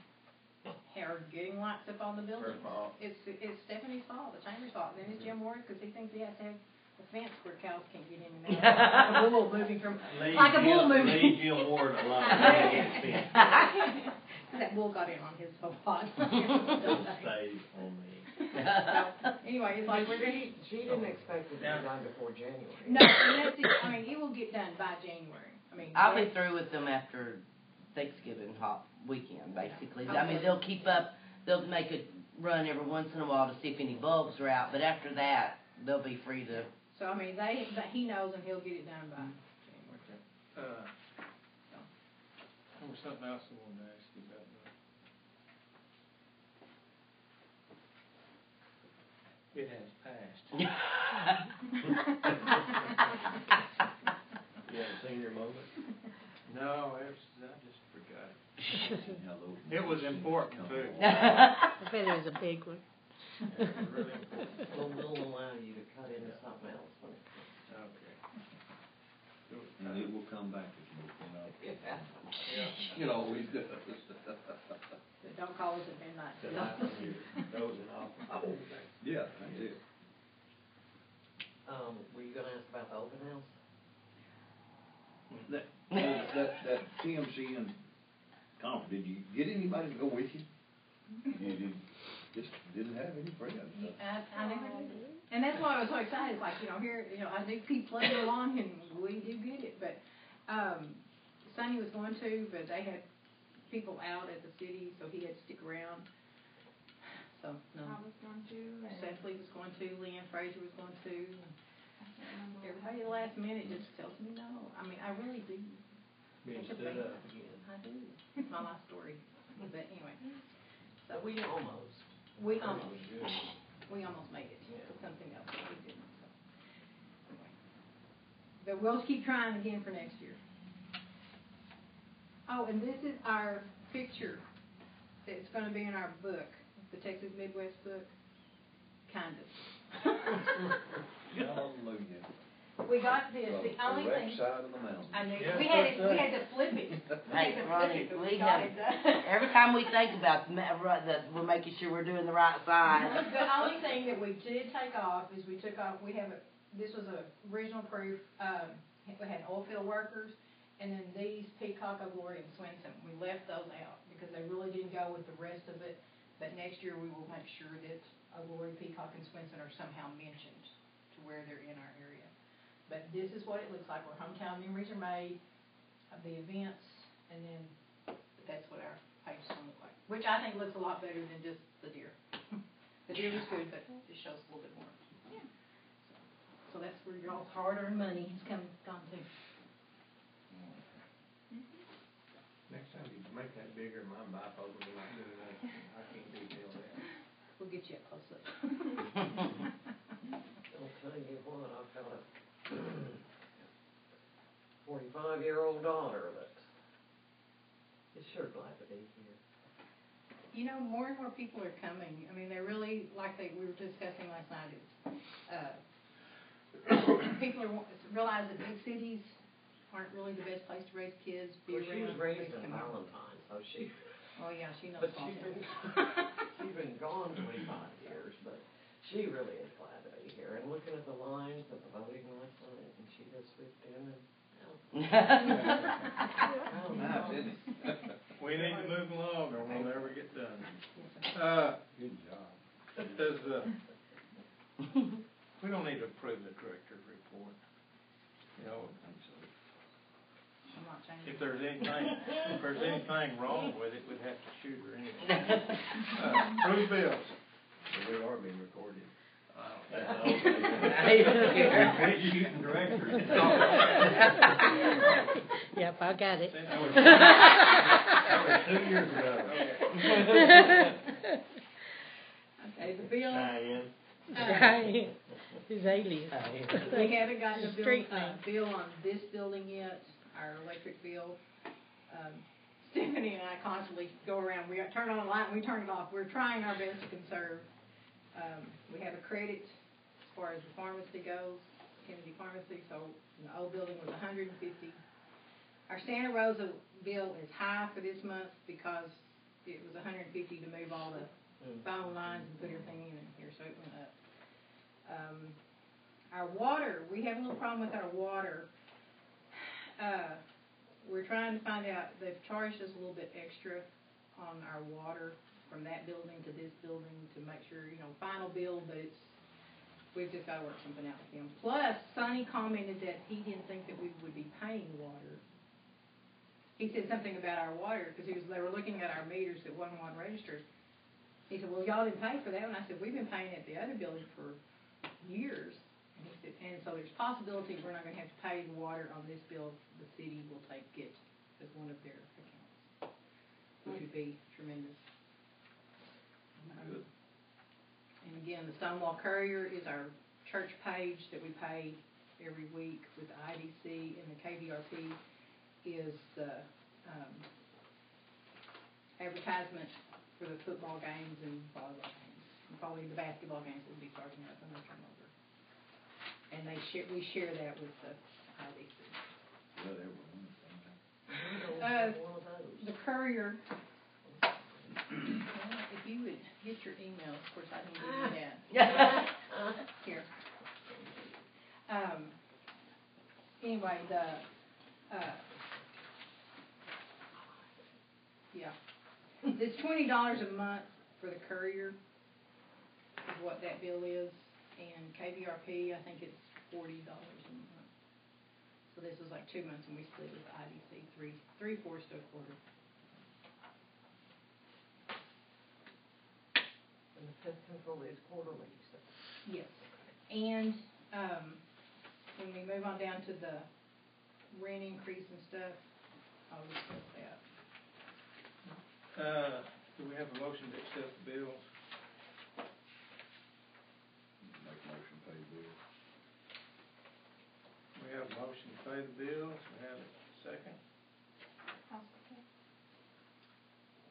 are getting lights up on the building. Her fault. It's Stephanie's fault, the chamber's fault. Then it's Jim Ward because he thinks he has to have a fence where cows can't get in and out. Like a bull moving from, like a bull moving. Leave Jim Ward alone. That bull got in on his spot. Stays on me. So, anyway, it's like we're ready. She didn't expect it to be done before January. No, and that's it. I mean, it will get done by January. I mean, I'll be through with them after Thanksgiving hot weekend, basically. I mean, they'll keep up, they'll make a run every once in a while to see if any bulbs are out, but after that, they'll be free to. So, I mean, he knows and he'll get it done by January. There was something else I wanted to ask you about. It has passed. You haven't seen your moment? No, I just forgot it. It was important too. I bet it was a big one. It was really important. We'll allow you to cut into something else when it Okay. And it will come back as well, Yeah. you know, always does. But don't call us at midnight. Tonight when you're dozing off. Yeah, that's it. Were you gonna ask about the open house? That TMC and conference, did you get anybody to go with you? You just didn't have any friends. I never did. And that's why I was so excited. It's like, here, I do keep plugging along and we do get it. But Sonny was going to, but they had people out at the city, so he had to stick around. So, no. I was going to. Cecily was going to, Leanne Fraser was going to. Everybody at the last minute just tells me no. I mean, I really do. Being Take a stood break. up again. I do. It's my life story. But anyway. So We almost. we That was almost. good. We almost made it Yeah. to something else, but we didn't, so. Anyway. But we'll keep trying again for next year. Oh, and this is our picture that's gonna be in our book, the Texas Midwest book, kind of. Hallelujah. We got this, the only Correct thing, side of the mountain. I knew, Yeah, we had to flip it. Hey, Ronnie, but we got have, it done. every time we think about that, we're making sure we're doing the right side. The only thing that we did take off is this was a regional proof, we had oil field workers, and then these Peacock, Glory, and Swenson. We left those out because they really didn't go with the rest of it, but next year we will make sure that Glory, Peacock, and Swenson are somehow mentioned to where they're in our area. But this is what it looks like, where hometown memories are made, of the events, and then that's what our page is gonna look like. Which I think looks a lot better than just the deer. The deer was good, but it shows a little bit more. Yeah. So that's where y'all's hard-earned money has gone to. Next time you make that bigger, my bifocal will not do that. I can't detail that. We'll get you a close-up. I'll tell you what, I've got a 45-year-old daughter that is sure glad to be here. More and more people are coming. I mean, they're really, like we were discussing last night, people realize that big cities aren't really the best place to raise kids, be Well, around. she was raised raise in them. Valentine, so she, Oh, yeah, she knows but all she's that. been gone 25 years, but she really is glad to be here. And looking at the lines of the voting last night, and she just swooped in and out. Oh, Nice, isn't it? We need to move along or we'll never get done. Good job. We don't need to approve the director's report. I don't think so. I'm not changing. If there's anything wrong with it, we'd have to shoot her anyway. Approve bills. We are being recorded. That's That's all. Quit shooting directors. Yep, I got it. That was 2 years ago. Okay, the bill. Diane. His alias. We haven't gotten Street a name. bill on this building yet, our electric bill. Stephanie and I constantly go around, we turn on a light and we turn it off, we're trying our best to conserve. We have a credit as far as the pharmacy goes, Kennedy Pharmacy, so the old building was $150. Our Santa Rosa bill is high for this month because it was $150 to move all the phone lines and put everything in here, so it went up. Our water, we have a little problem with our water. We're trying to find out, they've charged us a little bit extra on our water from that building to this building to make sure, final bill, but we've just got to work something out with them. Plus, Sonny commented that he didn't think that we would be paying water. He said something about our water, because they were looking at our meters that wasn't one registered. He said, well, y'all didn't pay for that one. I said, we've been paying at the other building for years. And he said, and so there's possibility we're not going to have to pay the water on this bill. The city will take it as one of their accounts, which would be tremendous. Good. And again, the Stonewall Courier is our church page that we pay every week with the IDC, and the KVRP is the advertisement for the football games and volleyball games. And probably the basketball games will be starting up in the turnover. And we share that with the IDC. Let everyone The Courier, if you would get your email, of course I can give you that. Here. Anyway, it's $20 a month for the Courier is what that bill is, and KVRP, I think it's $40 a month. So this is like 2 months, and we split with IDC, three-fourths to a quarter. And the pest control is quarterly, you said? Yes. And when we move on down to the rent increase and stuff, I'll discuss that. Do we have a motion to accept the bills? make a motion to pay the bill. We have a motion to pay the bills. We have a second.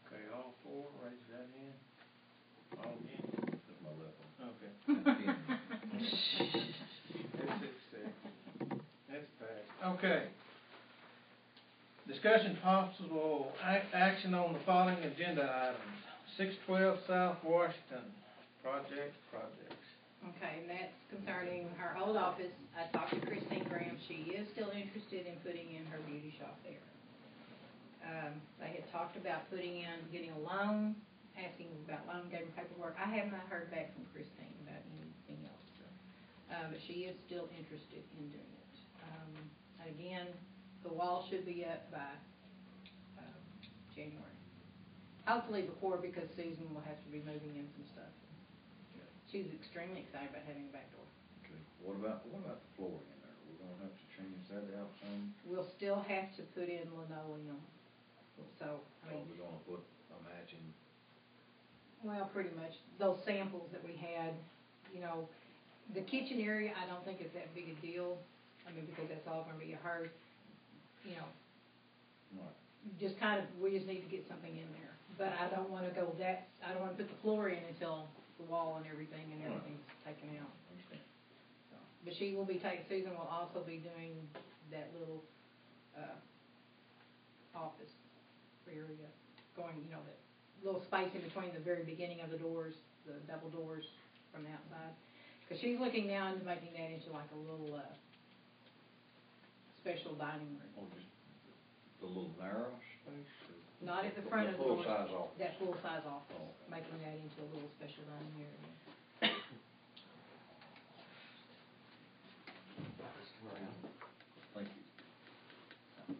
Okay, all four, raise your right hand. All again. That's my left one. Okay. That's That's accepted. That's passed. Okay. Discussion possible action on the following agenda items. 612 South Washington projects. Okay, and that's concerning our old office. I talked to Christine Graham. She is still interested in putting in her beauty shop there. They had talked about getting a loan, asking about loan, gave her paperwork. I have not heard back from Christine about anything else. But she is still interested in doing it. And again, the wall should be up by January. Hopefully before, because Susan will have to be moving in some stuff. She's extremely excited about having a back door. Okay. What about the flooring in there? We're gonna have to change that out some? We'll still have to put in linoleum. So, We're gonna put a matching. well, pretty much those samples that we had, the kitchen area, I don't think is that big a deal. I mean, because that's all gonna be a hearth, Right. we just need to get something in there. But I don't wanna I don't wanna put the floor in until the wall and everything's taken out. Understand. So, but she will be Susan will also be doing that little, office area, going, that little space in between the very beginning of the doors, the double doors from the outside. Because she's looking now into making that into like a little, special dining room. Oh, just the little narrow space? Not at the front of the door. Full-size office. That full-size office, Oh, okay. making that into a little special dining area. Thank you.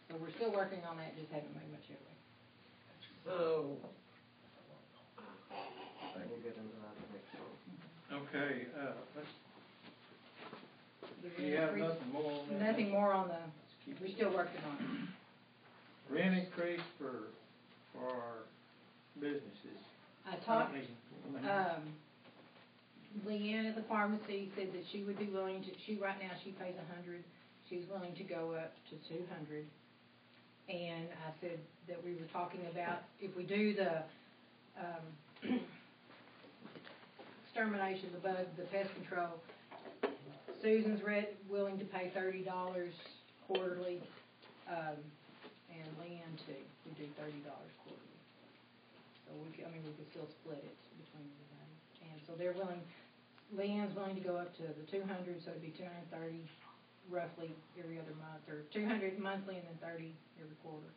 So we're still working on that, just haven't made much headway. So, Thank we'll you. get into that next one. Okay, The you have rent nothing more on increase- that? Nothing more on Keep we're it. still working on it. Rent increase for our businesses. I talked, Companies. Leanne at the pharmacy said that she would be willing to, right now she pays $100, she's willing to go up to $200. And I said that we were talking about if we do the, extermination of the bug, the pest control, Susan's willing to pay $30 quarterly, and Leanne too, we do $30 quarterly. So we could still split it between everybody. And so they're willing, Leanne's willing to go up to the 200, so it'd be 230 roughly every other month, or 200 monthly and then 30 every quarter.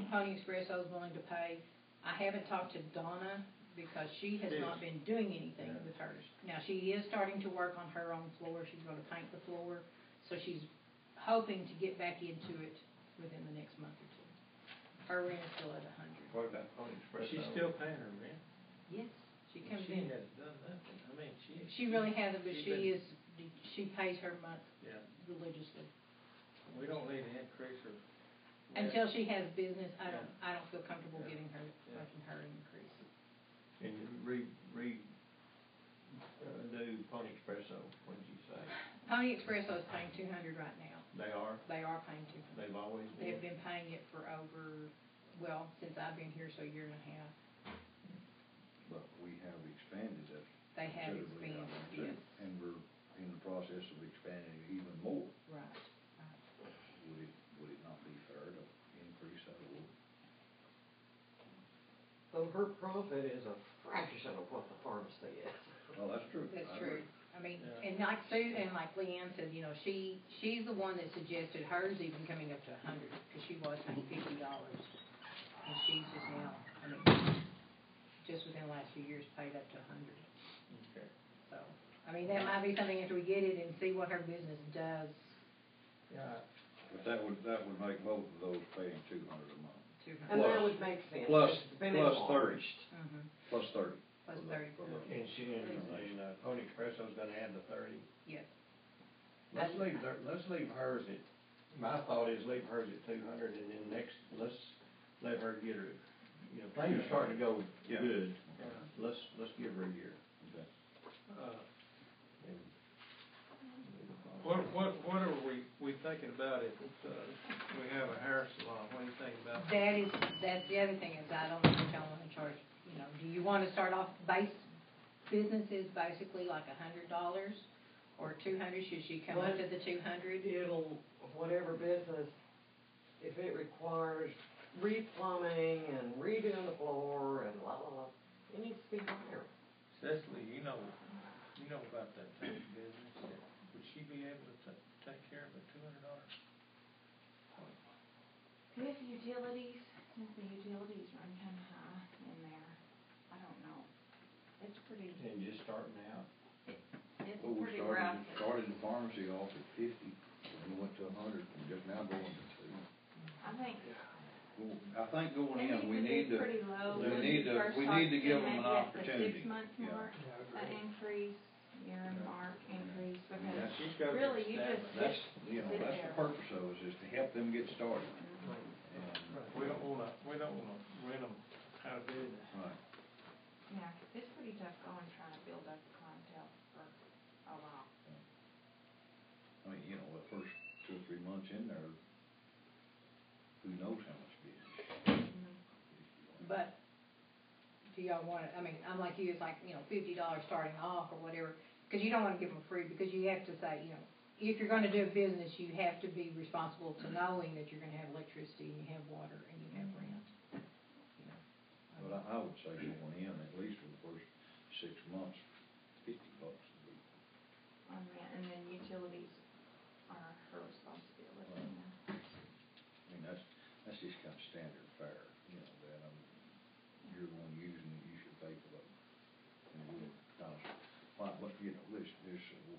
Pony Espresso's willing to pay. I haven't talked to Donna because she has not been doing anything with hers. Now, she is starting to work on her own floor. She's going to paint the floor, so she's hoping to get back into it within the next month or two. Her rent is still at 100. What about Pony Express? She's still paying her rent? Yes, she comes She in. has done nothing. I mean, She really hasn't, but she's she pays her month yeah. religiously. We don't need to increase her. Until she has business, I don't feel comfortable giving her, making her an increase. And do Pony Espresso, what did you say? Pony Espresso is paying 200 right now. They are? They are paying 200. They've always been? They've been paying it for over, well, since I've been here, so a year and a half. But we have expanded that. They have considerably, expanded, yes. And we're in the process of expanding it even more. Right. Would it not be fair to increase that a little? So her profit is a fraction of what the pharmacy is. Well, that's true. That's I true. agree. I mean, and like Sue, and like Leanne said, she's the one that suggested hers even coming up to 100, because she was paying $50. And she's just now, just within the last few years, paid up to 100. Okay. So, that might be something after we get it and see what her business does. Yeah. But that would make both of those paying 200 a month. 200. And that would make sense. Plus It's been 30. enlarged. Mm-hmm. Plus 30. Plus For 30. for the- And Pony Espresso's gonna add the 30? Yes. Let's leave hers at, my thought is leave hers at 200, and then let's let her get her, things are starting to go Yeah. good. Let's give her a year. Okay. And- What are we thinking about if we have a hair salon? What do you think about that? That's the other thing, is I don't know what y'all want to charge. Do you want to start off businesses basically like $100 or 200? Should she come up to the 200? Whatever business, if it requires replumbing and redoing the floor and la la la, it needs to be higher. Cecily, you know about that type of business. Would she be able to take care of a $200? With utilities, since the utilities run kind of high in there, I don't know. It's pretty, And just starting out. it's Well, we pretty rough. started the pharmacy off at 50, and we went to 100, and just now going to 2. I think Well, I think going it in, we needs need to be to, pretty low. we when need you to, first we start need to give them seeing an maybe opportunity. At the 6 month Yeah. mark, an increase, year mark increase, because She's got to really you establish. just That's, sit that's the there. purpose of it, is to help them get started. Mhm. And, We don't wanna rent them out of business. right. Yeah, it's pretty tough going, trying to build up a clientele for a while. I mean, the first 2 or 3 months in there, who knows how much business. But do y'all want it? I'm like you, it's like, $50 starting off or whatever, because you don't want to give them free, because you have to say, if you're going to do a business, you have to be responsible to knowing that you're going to have electricity and you have water and you have rent. But I would say going in, at least for the first 6 months, $50 would be. On rent, and then utilities are her responsibility. I mean, that's just kind of standard fare, that you're the one using it, you should pay for those. And we kind of, but,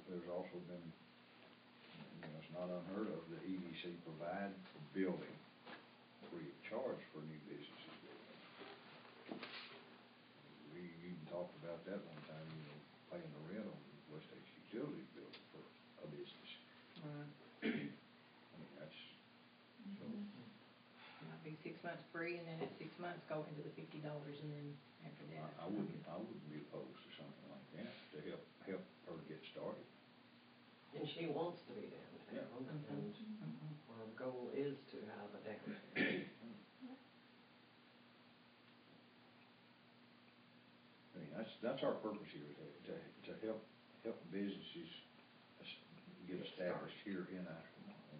there's also been, it's not unheard of, the EDC provide a building free of charge for new businesses. We even talked about that one time, paying the rent on West Texas Utilities building for a business. I mean, that's, so, Might be 6 months free, and then at 6 months go into the $50, and then after that. I wouldn't be opposed to something like that, to help her get started. And she wants to be downtown, and our goal is to have mean, that's our purpose here, to help businesses get established here in Ashland. And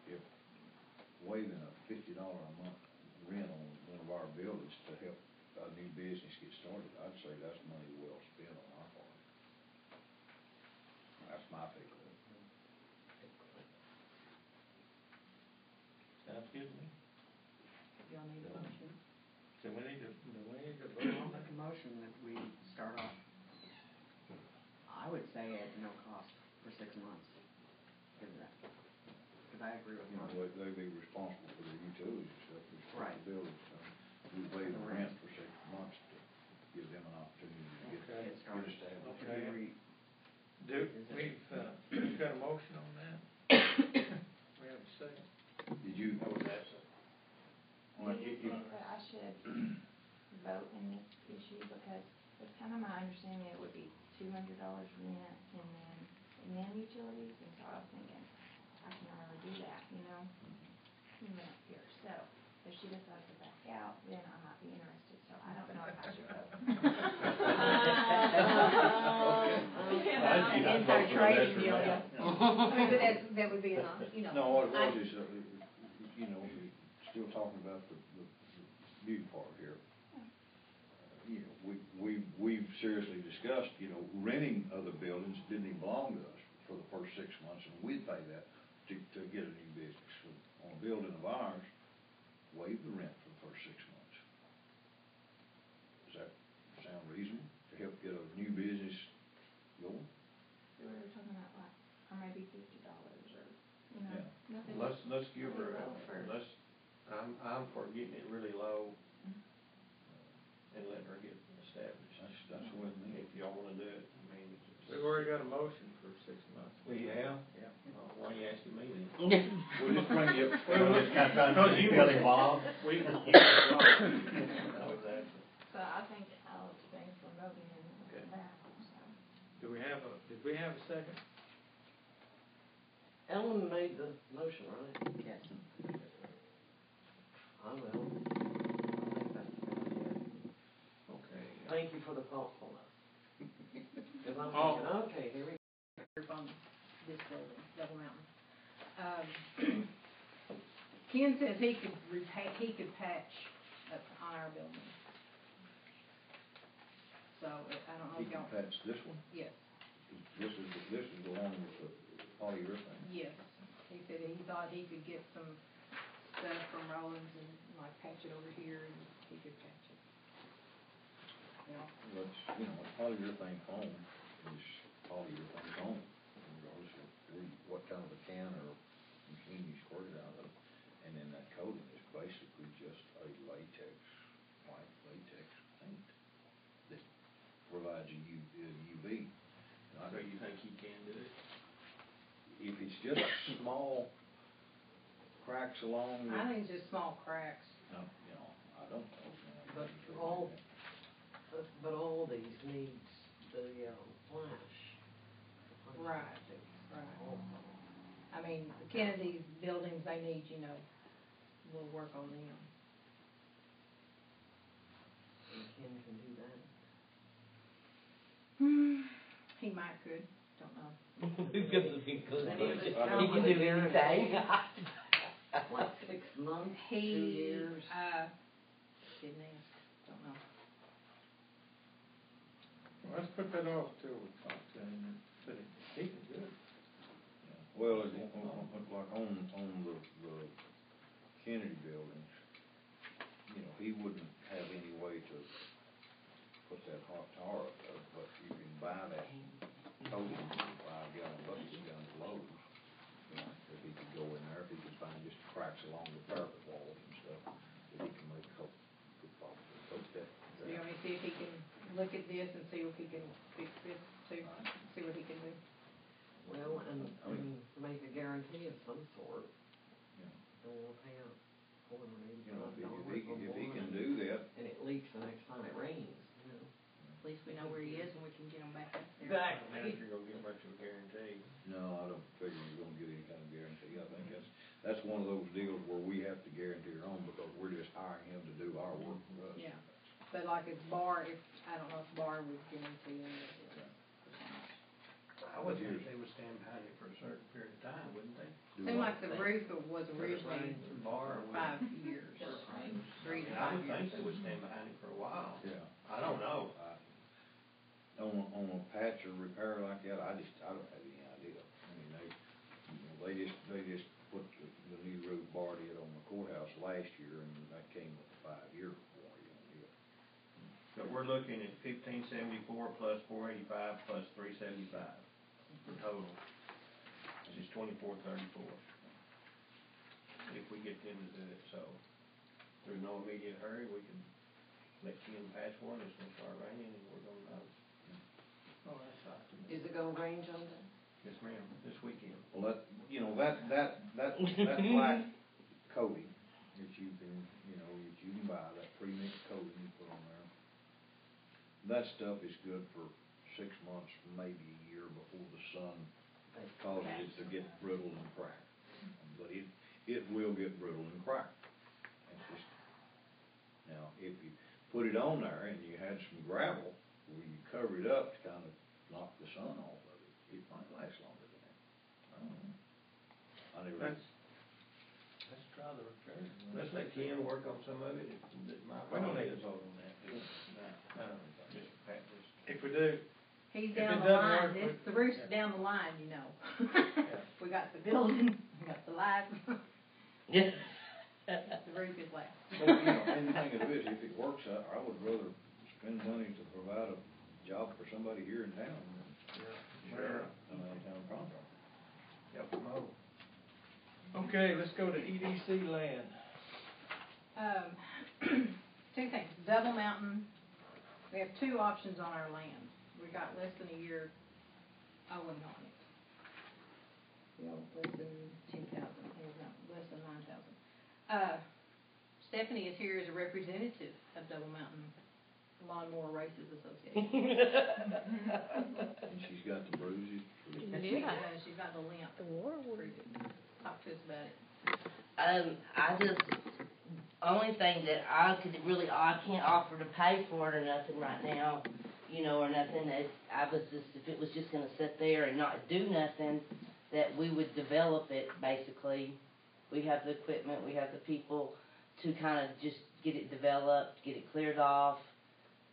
if waiving a $50 a month rent on one of our buildings to help a new business get started, I'd say that's money well spent on our part. That's my take on it. Sounds good to me. Y'all need a motion? So we need to vote I'll on that. make a motion that we start off, I would say at no cost for 6 months. Give that, because I agree with You know, Mark. they'd be responsible for their utilities and stuff, Right. the buildings. We waive the rent for 6 months to give them an opportunity to get Okay. established. Okay. We've got a motion on that. We have a second. Did you? What was that? Well, Do you think that I should vote in this issue, because it's kind of my understanding it would be $200 rent and then utilities, and so I was thinking, I can never do that, you know? In a minute here, so if she decides to back out, then I might be interested, so I don't know if I should vote. Inside trading deal, yeah. I mean, but that would be an option, you know. No, what it was is, you know, still talking about the beauty part here. You know, we've seriously discussed, you know, renting other buildings didn't even belong to us for the first 6 months, and we'd pay that to get a new business. So on a building of ours, waive the rent for the first 6 months. Does that sound reasonable to help get a new business going? We were talking about like, or maybe $50 or, you know, Yeah. nothing. Let's give her, really low for- I'm for getting it really low, and letting her get established. That's with me. If y'all wanna do it, I mean. We've already got a motion for 6 months. We have? Yeah. Why are you asking me then? We'll just bring you up. You feel involved. We, no, exactly. So I think I'll abstain from voting Okay. in that, so. Did we have a second? Ellen made the motion, right? Yes. I will. I think that's a good idea. Okay. Thank you for the thoughtfulness. Because I'm Oh. thinking, okay, here we On this building, Double Mountain. Ken says he could patch up on our building. So, I don't know He if can y'all. patch this one. Yes, This is the one with the polyurethane. yes. He said he thought he could get some stuff from Rollins and like patch it over here and he could patch it. You know, What's, you know, polyurethane foam is polyurethane foam, regardless of what kind of a can or machine you squirt it out of. And then that coating is basically just a white latex paint that provides a UV. So you think he can do it? If it's just small cracks along I think it's just small cracks. no, you know, I don't know. But all these needs the flash. Right, right. I mean, the Kennedy's buildings, they need, you know, a little work on them. And Ken can do that. He might could, don't know. Because he could. Maybe it was He down can to do the anything. Like 6 months, 2 He, years. didn't ask, don't know. Well, let's put that off till we talk to him, but he can do it. Well, like on the Kennedy buildings, you know, he wouldn't have any way to put that hot tar up there, but you can buy that coating in 5-gallon buckets down at Lowe's. If he could go in there, if he could find just cracks along the parapet walls and stuff, that he can make coat that. So you want me to see if he can look at this and see if he can fix this too, see what he can do? Well, and make a guarantee of some sort, Yeah. and we'll pay out You know, $485 if he can do that, and it leaks the next time it rains, you know. At least we know where he is and we can get him back up there. I don't think you're gonna get much of a guarantee. no, I don't figure you're gonna get any kind of guarantee. I think that's one of those deals where we have to guarantee our own because we're just hiring him to do our work for us. Yeah. But like if Bar, I don't know if Bar would guarantee any of this. I would think they would stand behind it for a certain period of time, wouldn't they? Seemed like the roof was originally Bar for would. 5 years, 3 to 5 I would think years. they would stand behind it for a while. Yeah. I don't know. On a patch or repair like that, I don't have any idea. I mean, they just put the new roof bar did on the courthouse last year, and that came with a 5-year warranty on it. But we're looking at 1574 plus 485 plus 375 for total, which is 2434. If we get them to do it, so there's no immediate hurry, we can let you in patch one, it's gonna start raining and we're gonna know. Oh, that's right. Is it gonna rain sometime? Yes, ma'am, this weekend. Well, that black coating that you can buy, that pre-mix coating you put on there, that stuff is good for 6 months, maybe a year before the sun causes it to get brittle and crack. But it will get brittle and crack. It's just, now, if you put it on there and you had some gravel where you cover it up to kind of knock the sun off of it, it might last longer than that. I don't know. I never. Let's try the repair. Let's let Ken work on some of it. We don't need to vote on that. No, just pat this. If we do, He's If down it the doesn't line, work, the roof's down the line, you know. We got the building, we got the lights, Yeah. the roof is last. But, and the thing of it is, if it works out, I would rather spend money to provide a job for somebody here in town than Sure. an out-of-town contractor. Help them out. okay, let's go to EDC land. 2 things, Double Mountain, we have 2 options on our land. We got less than a year owing on it. We owe less than 10,000, no, less than 9,000. Stephanie is here as a representative of Double Mountain Lawnmower Races Association. And she's got the bruises. Yeah. She's got the limp. The war would. Pretty good. Talk to us about it. I just, only thing that I can't offer to pay for it or nothing right now, or nothing. I was just, if it was just gonna sit there and not do nothing, that we would develop it, basically. We have the equipment, we have the people to kind of just get it developed, get it cleared off,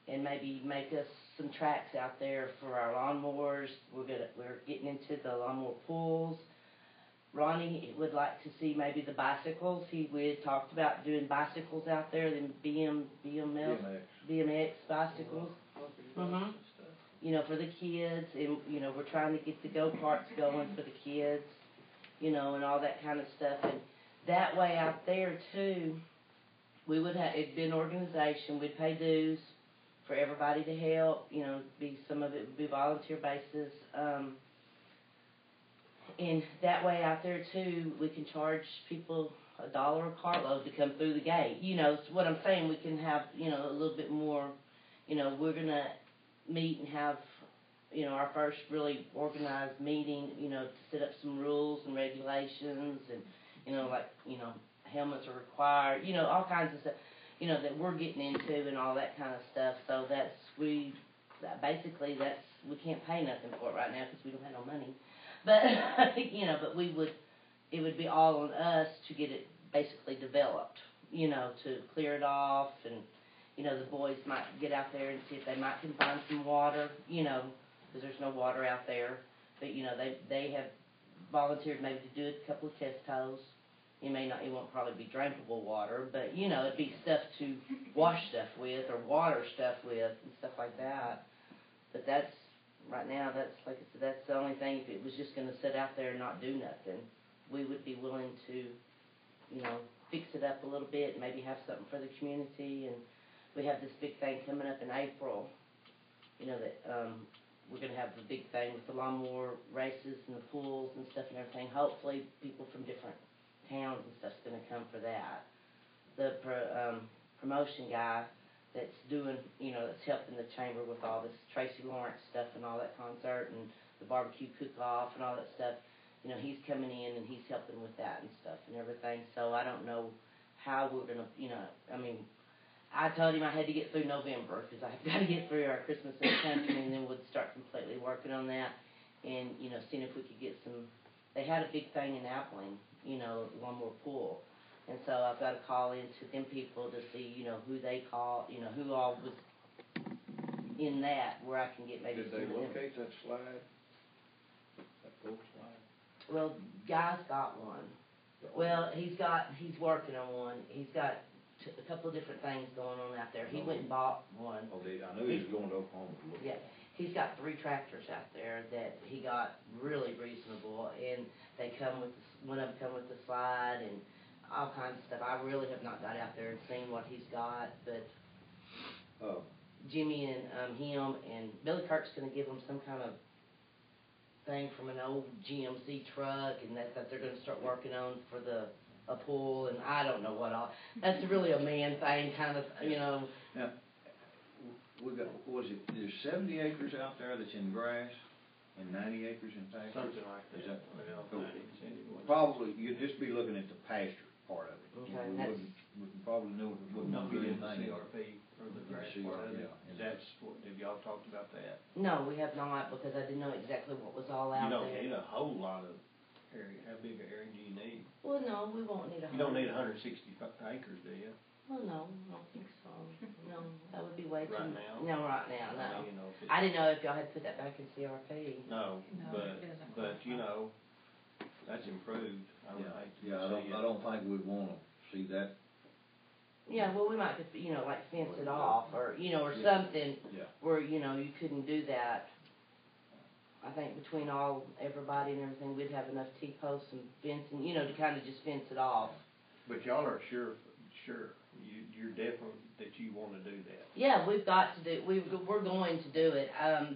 and maybe make us some tracks out there for our lawnmowers. We're getting into the lawnmower pools. Ronnie would like to see maybe the bicycles. We had talked about doing bicycles out there, then BMX bicycles. For the kids, and, we're trying to get the go-karts going for the kids, and all that kind of stuff. And that way out there, too, we would have, it'd be an organization, we'd pay dues for everybody to help, some of it would be volunteer basis. And that way out there, too, we can charge people $1 a carload to come through the gate. So what I'm saying, we can have, a little bit more, we're going to meet and have, our first really organized meeting, to set up some rules and regulations and, helmets are required, all kinds of stuff, that we're getting into and all that kind of stuff. So we can't pay nothing for it right now because we don't have no money. But, but it would be all on us to get it basically developed, to clear it off and, the boys might get out there and see if they can find some water, because there's no water out there. But, they have volunteered maybe to do a couple of test holes. It won't probably be drinkable water, but, it'd be stuff to wash stuff with or water stuff with and stuff like that. But right now, like I said, that's the only thing. If it was just gonna sit out there and not do nothing, we would be willing to, fix it up a little bit, maybe have something for the community. And we have this big thing coming up in April, that, we're gonna have the big thing with the lawnmower races and the pools and stuff and everything. Hopefully, people from different towns and stuff's gonna come for that. The promotion guy that's doing, that's helping the chamber with all this Tracy Lawrence stuff and all that concert and the barbecue cook-off and all that stuff, he's coming in and he's helping with that and stuff and everything. So I don't know how we're gonna, I told him I had to get through November, because I've got to get through our Christmas in the country, and then we'd start completely working on that, and, you know, seeing if we could get some, they had a big thing in Appling, you know, one more pool, and so I've got to call into them people to see, you know, who they call, you know, who all was in that, where I can get maybe Did some they of them. locate that slide? That pool slide? Well, Guy's got one. Well, he's working on one. He's got a couple of different things going on out there. He went and bought one. Oh, I knew he was going to Oklahoma to look. Yeah, he's got 3 tractors out there that he got really reasonable, and they come with, one of them come with the slide and all kinds of stuff. I really have not got out there and seen what he's got, but Jimmy and him and Billy Kirk's gonna give him some kind of thing from an old GMC truck, and that they're gonna start working on for a pool, and I don't know what all. That's really a man thing, kind of, you know. Now, we got, there's 70 acres out there that's in grass, and 90 acres in pasture? Something like Is that. that? Well, 90% was. Probably, you'd just be looking at the pasture part of it. Okay, We that's- wouldn't probably know, we wouldn't No, know we didn't anything. CRP or the grass part of it. That's what, have y'all talked about that? No, we have not, because I didn't know exactly what was all You out don't there. need a whole lot of area. How big an area do you need? Well, no, we won't need a. You don't need 160 acres, do you? Well, no, I don't think so. No, that would be way too. Right now? No, right now, no. You know, if I didn't know if y'all had put that back in CRP. No, No, but, it doesn't but, you qualify. know, that's improved. I would hate to see it. I don't think we'd wanna see that. Yeah, well, we might just, you know, like fence it off, or, you know, or Yeah. something Yeah. where, you know, you couldn't do that. I think between everybody and everything, we'd have enough T-posts and fencing, you know, to kind of just fence it off. But y'all are sure, you're definitely that you wanna do that. Yeah, we're going to do it.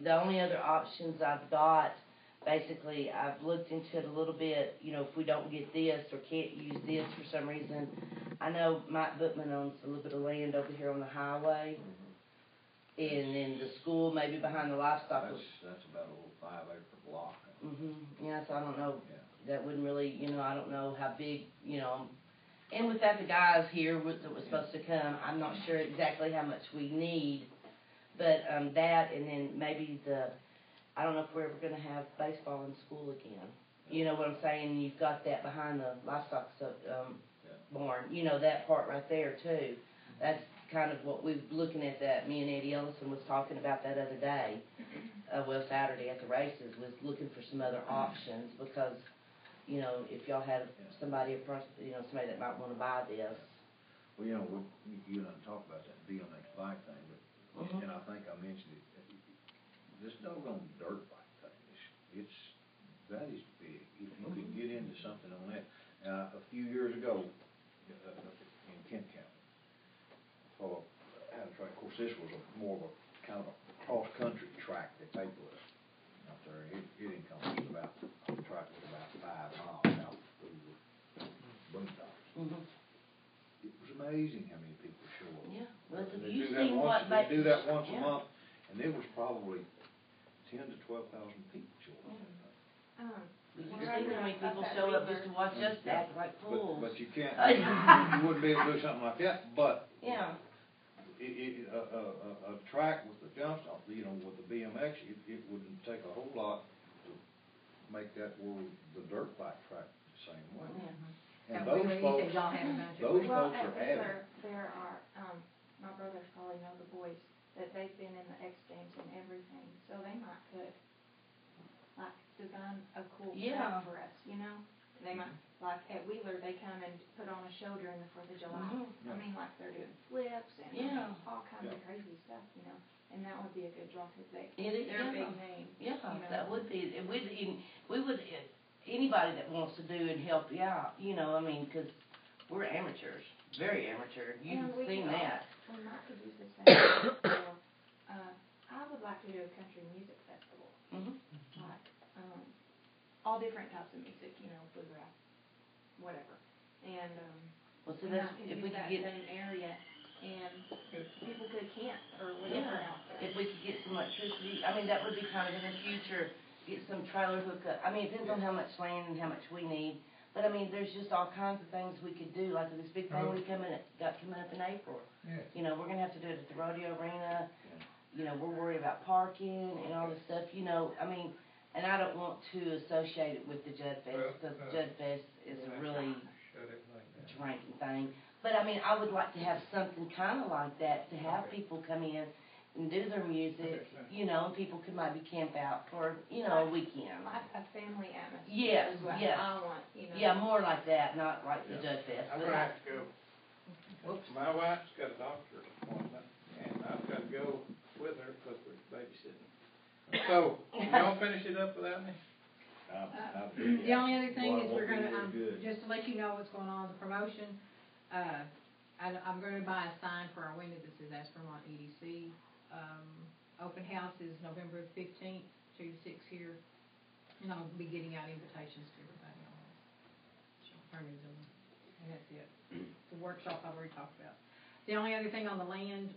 The only other options I've got, basically, I've looked into it a little bit, you know, if we don't get this or can't use this for some reason. I know Mike Bookman owns a little bit of land over here on the highway, and then the school, maybe behind the livestock. That's about a little 5-acre block. Yeah, so I don't know, Yeah. that wouldn't really, you know, I don't know how big, you know. And without the guys here that was supposed to come, I'm not sure exactly how much we need. But, that, and then maybe I don't know if we're ever gonna have baseball in school again. You know what I'm saying? You've got that behind the livestock barn, you know, that part right there too. That's kind of what we're looking at, that me and Eddie Ellison was talking about that other day, Saturday at the races, was looking for some other options, because, you know, if y'all had somebody that might wanna buy this. Well, you know, you and I talked about that BMX bike thing, but, and I think I mentioned it, this doggone dirt bike thing, that is big. If you could get into something on that. A few years ago, in Kent County, had a track, of course, this was more of a kind of a cross-country track that they put out there. It encompassed the track was about 5 miles out through the boondocks. It was amazing how many people show up. Yeah, well, And have you do that seen once- what they. They do that once a Yeah. month, and there was probably 10,000 to 12,000 people showing up. You can see how many people show up just to watch us act like fools. But you can't, you wouldn't be able to do something like that, but Yeah, a track with the jump stop, you know, with the BMX, it wouldn't take a whole lot to make that world, the dirt bike track the same way. And we those need folks, to, y'all have a bunch of. those Well, folks at are having. Wheeler, there are, my brothers probably know the boys, that they've been in the X Games and everything, so they might could, like, design a cool Yeah. track for us, you know? They might, like, at Wheeler, they come and put on a show during the 4th of July. I mean, like, they're doing flips and Yeah. all kinds of crazy stuff, you know? And that would be a good draw, because they're yeah. a big name. Yeah, you know? that would be, we would, anybody that wants to do and help you out, you know, I mean, because we're amateurs, very amateur, you've And we seen could that. We might could use the same for, I would like to do a country music festival. Like, all different types of music, you know, bluegrass, whatever. And, Well, see, we that's, might could if use we could that get, same area, and people could camp or whatever out there. if we could get some electricity, I mean, that would be kind of in the future, get some trailer hookup. I mean, it depends on how much land and how much we need, But I mean, there's just all kinds of things we could do, like this big thing we coming up in April. Yeah. You know, we're gonna have to do it at the rodeo arena. You know, we're worried about parking and all this stuff, you know, I mean, and I don't want to associate it with the Judd Fest, because Judd Fest is a really drinking thing. But I mean, I would like to have something kinda like that, to have people come in and do their music, you know, and people could maybe camp out for, you know, a weekend. Like a family atmosphere. Yes, is what yes. I want, you know. Yeah, more like that, not like the Judd Fest. I'm but gonna have to go. Whoops. My wife's got a doctor's appointment, and I've gotta go with her because we're babysitting. So, y'all finish it up without me? The only other thing is Well, we're gonna, won't be very good. just to let you know what's going on, the promotion, I'm gonna buy a sign for our window that says Ask Vermont EDC. Open house is November 15th, 2 to 6 here, and I'll be getting out invitations to everybody on this. And that's it. The workshop I've already talked about. The only other thing on the land,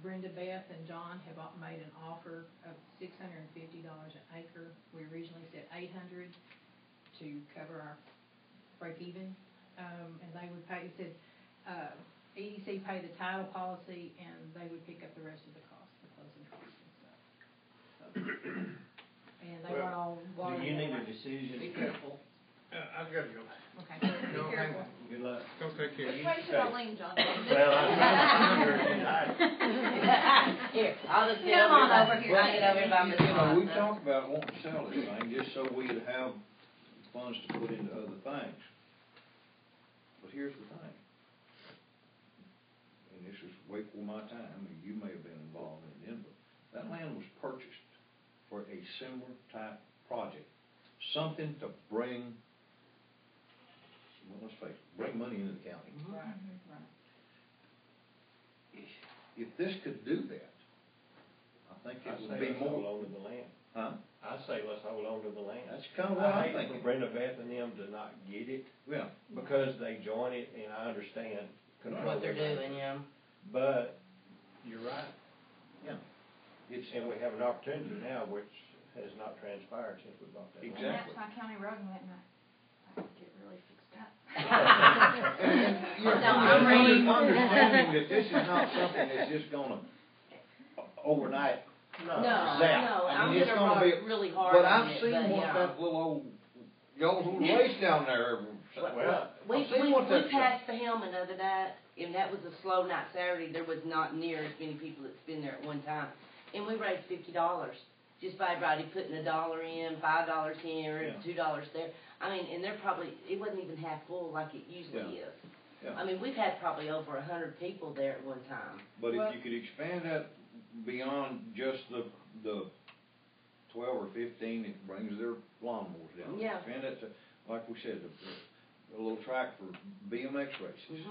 Brenda, Beth, and John have made an offer of $650 an acre. We originally said $800 to cover our break even, and they would pay. It said EDC pay the title policy, and they would pick up the rest of the costs, the closing costs and stuff. So, and they want all water. Do you need a and decision? Be careful. I've gotta go. Okay. Be Go, careful. Good luck. Go take care. Just wait till I lean, John. Well, Here, I'll just get Come over on by, over here. I'll get over by Miss You know, we Martha. talked about wanting to sell this thing, just so we'd have funds to put into other things. But here's the thing, and this is way before my time, and you may have been involved in it then, but that land was purchased for a similar type project. Something to bring, well, let's face it, bring money into the county. Right. If this could do that, I think I it would say be let's hold more, on to the land. huh? I say let's hold on to the land. That's kind of what I I'm hate thinking. for Brenda, Beth, and them to not get it Yeah. because they join it, and I understand. What they're doing, yeah. But you're right, Yeah. It's, and we have an opportunity now, which has not transpired since we bought that. land. And that's my county road and letting I get really fixed up. and you're No, I'm ready. understanding that this is not something that's just gonna overnight No, zap. no, I I'm mean, it's gonna be- work really hard But on I've it, seen but what yeah. that little old, y'all who race down there. Well, We I've seen what that's passed the helmet the other night, and that was a slow night Saturday. There was not near as many people that's been there at one time. And we raised $50 just by everybody putting $1 in, $5 here, Yeah. $2 there. I mean, and they're probably, it wasn't even half full like it usually is. Yeah. I mean, we've had probably over 100 people there at one time. But Well- if you could expand that beyond just the 12 or 15 that brings their lawnmowers down. Yeah. Expand that to, like we said, a little track for BMX races.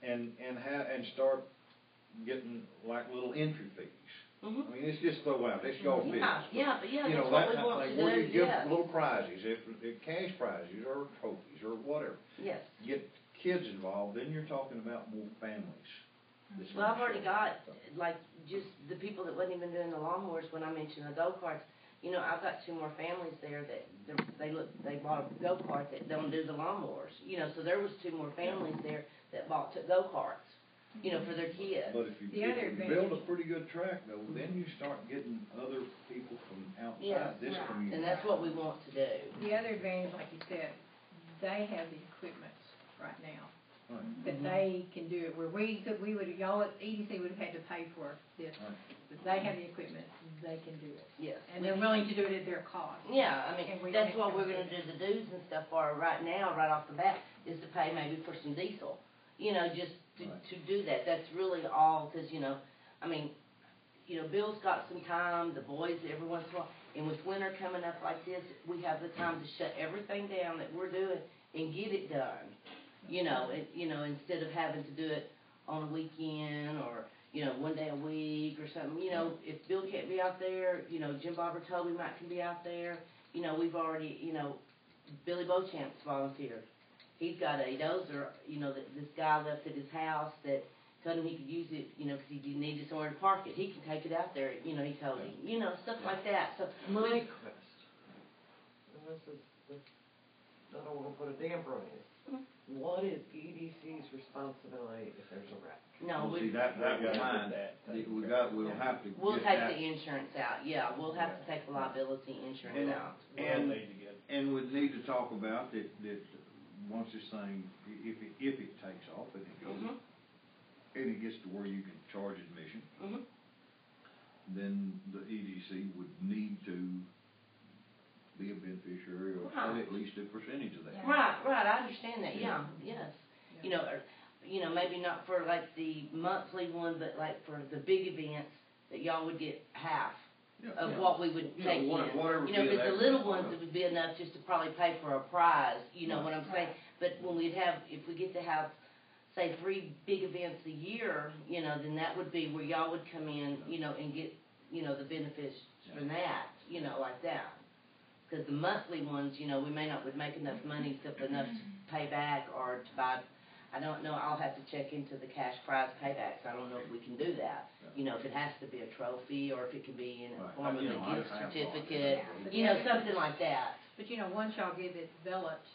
And start getting like little entry fees. I mean, it's just throw out, let's go fish. Yeah, but yeah, You that's know, what that we kind of want thing, to where do, you give yes. little prizes, if cash prizes or trophies or whatever. Yes. Get kids involved, then you're talking about more families. that's Well, I've gonna already show got, up. like, just the people that wasn't even doing the lawnmowers when I mentioned the go-karts. You know, I've got 2 more families there that, they bought a go-kart that don't do the lawnmowers. You know, so there was 2 more families there that bought go-karts, you know, for their kids. But if you build a pretty good track though, then you start getting other people from Yes, outside this right. community. And that's what we want to do. The other advantage, like you said, they have the equipment right now, Right. that they can do it, where we would, y'all at EDC would have had to pay for this, Right. but they have the equipment, they can do it. Yes. And they're willing to do it at their cost. Yeah, I And we mean, don't that's have what to we're do gonna do the dues and stuff for right now, right off the bat, is to pay maybe for some diesel. You know, just to do that, that's really all, cause you know, I mean, you know, Bill's got some time, the boys every once in a while, and with winter coming up like this, we have the time to shut everything down that we're doing and get it done. You know, instead of having to do it on a weekend or, you know, 1 day a week or something. You know, if Bill can't be out there, you know, Jim Bob or Toby might can be out there. You know, we've already, you know, Billy Beauchamp's volunteered. He's got a dozer, you know, that this guy left at his house that told him he could use it, you know, because he needed somewhere to park it. He can take it out there, you know, he told me, you know, stuff like that. So My question, and this is I don't wanna put a damper on it. What is EDC's responsibility if there's a wreck? No, Well, see, we, that was We gotta mine, get that taken we'll have to we'll get take that. the insurance out, yeah, we'll have to take the liability insurance out. And, We'll need to get, and we need to talk about that, once this thing, if it takes off and it goes, Mhm. and it gets to where you can charge admission, Mhm. then the EDC would need to be a beneficiary of Right. at least a percentage of that. Yeah. Right, I understand that, yeah, yes. You know, or, you know, maybe not for like the monthly one, but like for the big events, that y'all would get half Yeah. of what we would Yeah, take in. whatever You know, bid if it's the that little comes out ones, of. it would be enough just to probably pay for a prize, you know what I'm saying? Right. But when we'd have, if we get to have, say, 3 big events a year, you know, then that would be where y'all would come in, you know, and get, you know, the benefits from that, you know, like that. Because the monthly ones, you know, we may not would make enough money to enough to pay back or to buy. I don't know, I'll have to check into the cash prize paybacks. I don't know if we can do that. You know, if it has to be a trophy or if it can be in a Right. form of You a know, I gift have thought, certificate, But you know, yeah, something like that. But you know, once y'all get it developed,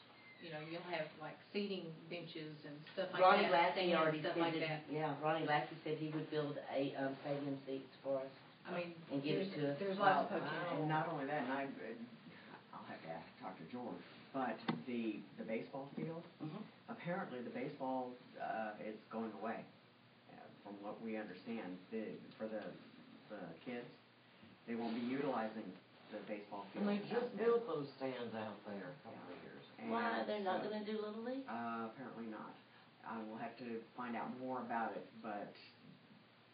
you know, you'll have like seating benches and stuff like Ronnie that. Lackey stands, already stuff said like that, yeah, Ronnie Lackey said he would build a, stadium seats for us. I mean, And give it to us. there's lots of Well, potential. and not only that, and I'll have to talk to George, but the baseball field, Mhm. apparently the baseball, is going away, from what we understand. For the kids, they won't be utilizing the baseball field. And they out just there. built those stands out there a couple of years ago. Why, And they're not so- gonna do Little League? Apparently not. I will have to find out more about it, but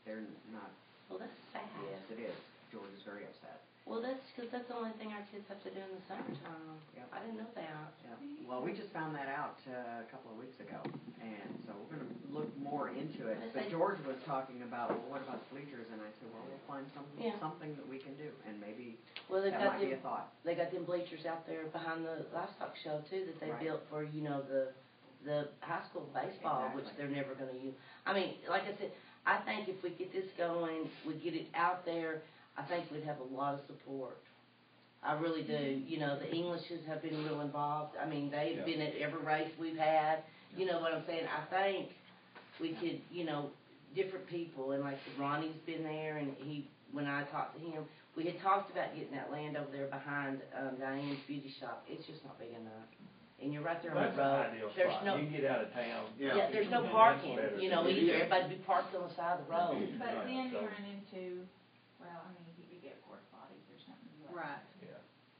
they're not, Well, that's sad. yes, it is. George is very upset. Well, that's because that's the only thing our kids have to do in the summertime. Yep. I didn't know that. Yeah, well, we just found that out a couple of weeks ago, and so we're gonna look more into it. I But think- George was talking about, well, what about bleachers? And I said, well, we'll find Yeah. something that we can do, and maybe Well, they've that got might be a them, thought. they got them bleachers out there behind the livestock show too that they Right. built for, you know, the high school baseball, which Exactly. they're never gonna use. I mean, like I said, I think if we get this going, we get it out there, I think we'd have a lot of support. I really do. You know, the Englishes have been real involved. I mean, they've Yeah. been at every race we've had. You know what I'm saying? I think we could, you know, different people, and like Ronnie's been there, and when I talked to him, we had talked about getting that land over there behind Diane's beauty shop. It's just not big enough. And you're right there on that's the an road. ideal There's spot. no, You can get out of town. yeah, there's no That's parking, better. you know, It either. is. Everybody'd be parked on the side of the road. But Right, then you so- run into, well, I mean, if you could get porta potties or something. like Right, Yeah.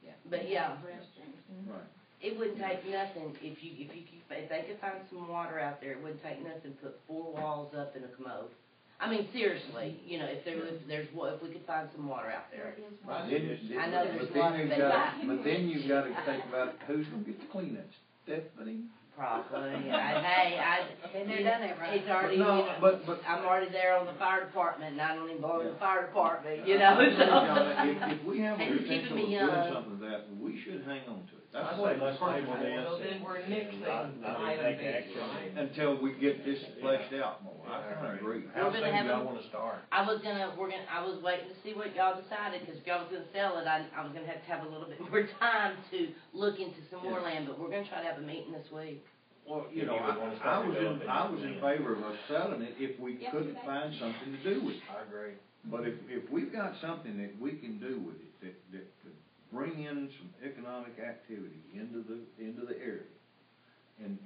yeah. But yeah, Restrooms. Right. it wouldn't take nothing if they could find some water out there, it wouldn't take nothing to put 4 walls up in a commode. I mean, seriously, you know, if we could find some water out there. There is But one. then, I know there's but then water, you've but got, yeah. but then you've got to think about who's gonna get the Kleenex. Stephanie? Probably. Been there, done that, right? It's already, But no, you know, but- I'm already there on the fire department, and I don't even belong to the fire department, you I'm know, telling so. you, if we have a And you're potential keeping of me doing young. something like that, we should hang on to it. I That's say what let's table this. Well, then we're nixing not item take B, action. right? until we get this fleshed out more. I kinda agree. How We're soon gonna do have y'all a- wanna start? I was waiting to see what y'all decided, because if y'all was gonna sell it, I was gonna have a little bit more time to look into some more Yeah. land, but we're gonna try to have a meeting this week. Well, You would wanna I start was developing in it. favor of us selling it if we Yeah, couldn't okay. find something to do with it. I agree. But if we've got something that we can do with it, that could bring in some economic activity into the area,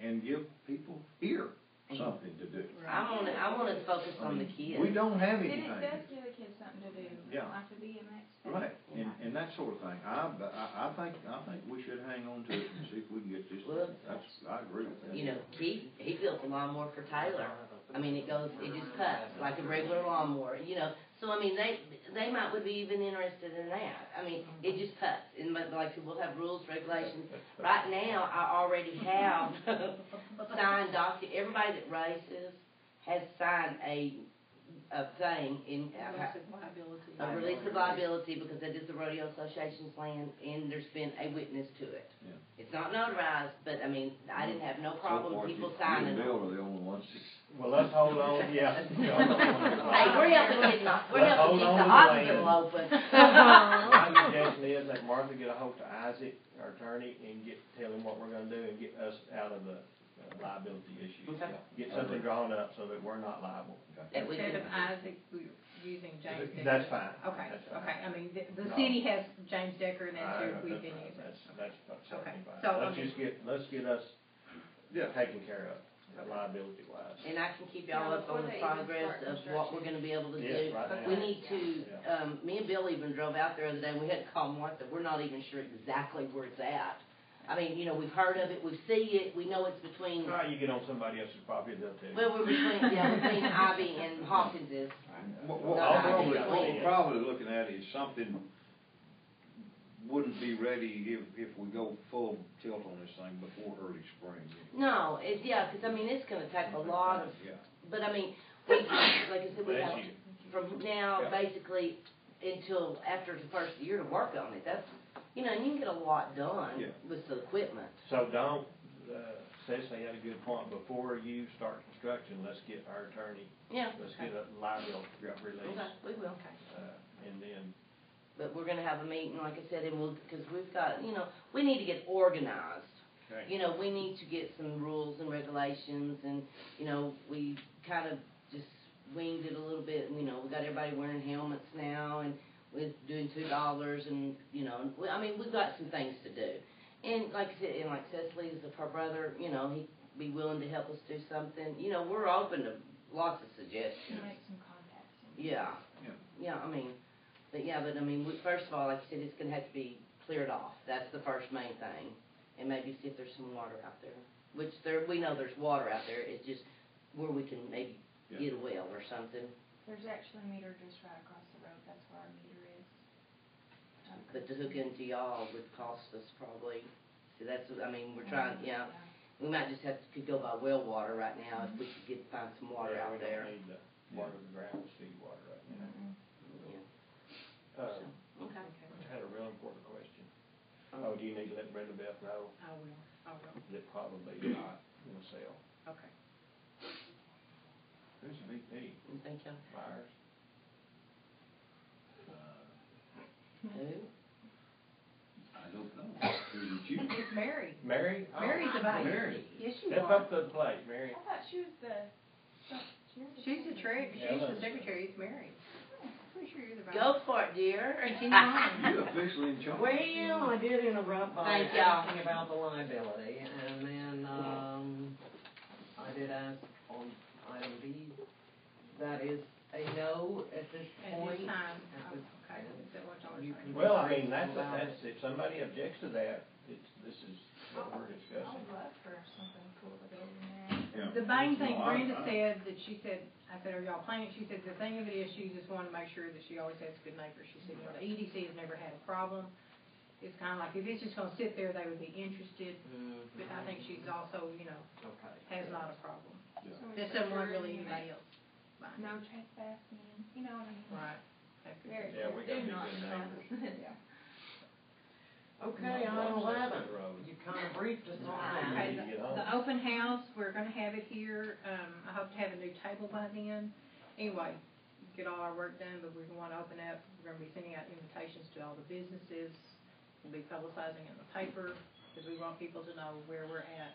and give people here something to do. I wanna focus on the kids. We don't have And anything. it does give the kids something to do, Yeah. like the BMX. Right, and that sort of thing. I think we should hang on to it and see if we can get this. Well, I agree with that. You know, he built a lawnmower for Taylor. I mean, it just cuts like a regular lawnmower, you know. So, I mean, they would be even interested in that. I mean, it just cuts. And like I said, we'll have rules, regulations. Right now, I already have signed everybody that races has signed a thing in, Limited liability. a release of liability because that is the rodeo association's land and there's been a witness to it. Yeah. It's not notarized, but I mean, I didn't have no So problem far, people you signing and Bill them. are the only ones. Well, let's hold on, yeah. Hey, we're helping keep, we're Let's helping hold keep on the to the hospital land. open. My suggestion is that Martha get a hold to Isaac, our attorney, and tell him what we're gonna do and get us out of the liability issue. Okay. Get something drawn up so that we're not liable. That we Instead can- of Isaac, we're using James Decker. That's fine. Okay, That's fine. okay, I mean, the No. city has James Decker and that's who we've been using. That's certainly fine. So, Let's get us Yeah. taken care of, liability wise. And I can keep y'all Yeah, up on before the they even progress start of what we're gonna be able to Yes, do. right now. We need to, Yeah. me and Bill even drove out there the other day, and we had to call Martha, we're not even sure exactly where it's at. I mean, you know, we've heard of it, we see it, we know it's between, All right, you get on somebody else's property, they'll tell you. well, we're between Ivy and Hawkins is. What No, we're probably looking at is something wouldn't be ready if we go full tilt on this thing before early spring. No, yeah, 'cause I mean, it's gonna take a lot of, Yeah. but I mean, we, like I said, we Bless have, you. from now, Yeah. basically, until after the first year to work on it, that's, you know, you can get a lot done Yeah. with the equipment. So don't, Cecily had a good point, before you start construction, let's get our attorney, Yeah. let's get a liability release. Okay, we will. And then, But we're gonna have a meeting, like I said, and we'll, because we've got, you know, we need to get organized. okay. You know, we need to get some rules and regulations, and, you know, we kind of just winged it a little bit, and, you know, we got everybody wearing helmets now, and we're doing $2, and, you know, I mean, we've got some things to do. And like I said, and like Cecily is her brother, you know, he'd be willing to help us do something, you know, we're open to lots of suggestions. Make some contacts. Yeah. Yeah, I mean, but I mean, first of all, like I said, it's gonna have to be cleared off, that's the first main thing. And maybe see if there's some water out there, which we know there's water out there, it's just where we can maybe get a well or something. There's actually a meter just right across the road, that's where our meter is. But to hook into y'all would cost us probably, see, that's, I mean, we're trying, yeah, we might just could go by well water right now if we could find some water Yeah, out there. We don't need the water the ground with seed water right now. Yeah, Uh, so, okay. I had a real important question. Oh, do you need to let Brenda Beth know I will. that probably not gonna sell? Okay. Who's the VP? Thank you. Myers? Who? I don't know. Is it you? It's Mary. Mary? Oh, Mary's the vice. Mary. Yes, you Step are. up to the plate, Mary. I thought she was the, She's the Yeah, she's the that's- secretary, it's Mary. Pretty sure you're the vice. Go for it, dear. Continue on. You're officially in charge. Well, I did interrupt by Thank y'all. asking about the liability, and then, I did ask on item B, that is a no at this At point. this time, At this- okay, is that what y'all are You saying? can- Well, I mean, that's, if somebody objects to that, this is what we're I discussing. would love for something cool to go in there. Yeah. The main thing No, Brenda said, that she said, I said, are y'all planning, she said, the thing of it is, she just wanted to make sure that she always has good neighbors. She said, you know, the EDC has never had a problem. It's kinda like, if it's just gonna sit there, they would be interested, but I think she's also, you know, Okay. has not a problem. So we Just put someone her really in anybody else. buying it. No trespassing, you know what I mean? Right. That could Very be- Yeah, clear. we gotta Do be not good neighbors. trespass. Yeah. Okay, Not item one 11, separate road. you kinda briefed us on Okay, that. you get home. the open house, we're gonna have it here, I hope to have a new table by then. Anyway, get all our work done, but we're gonna wanna open up, we're gonna be sending out invitations to all the businesses. We'll be publicizing in the paper, because we want people to know where we're at.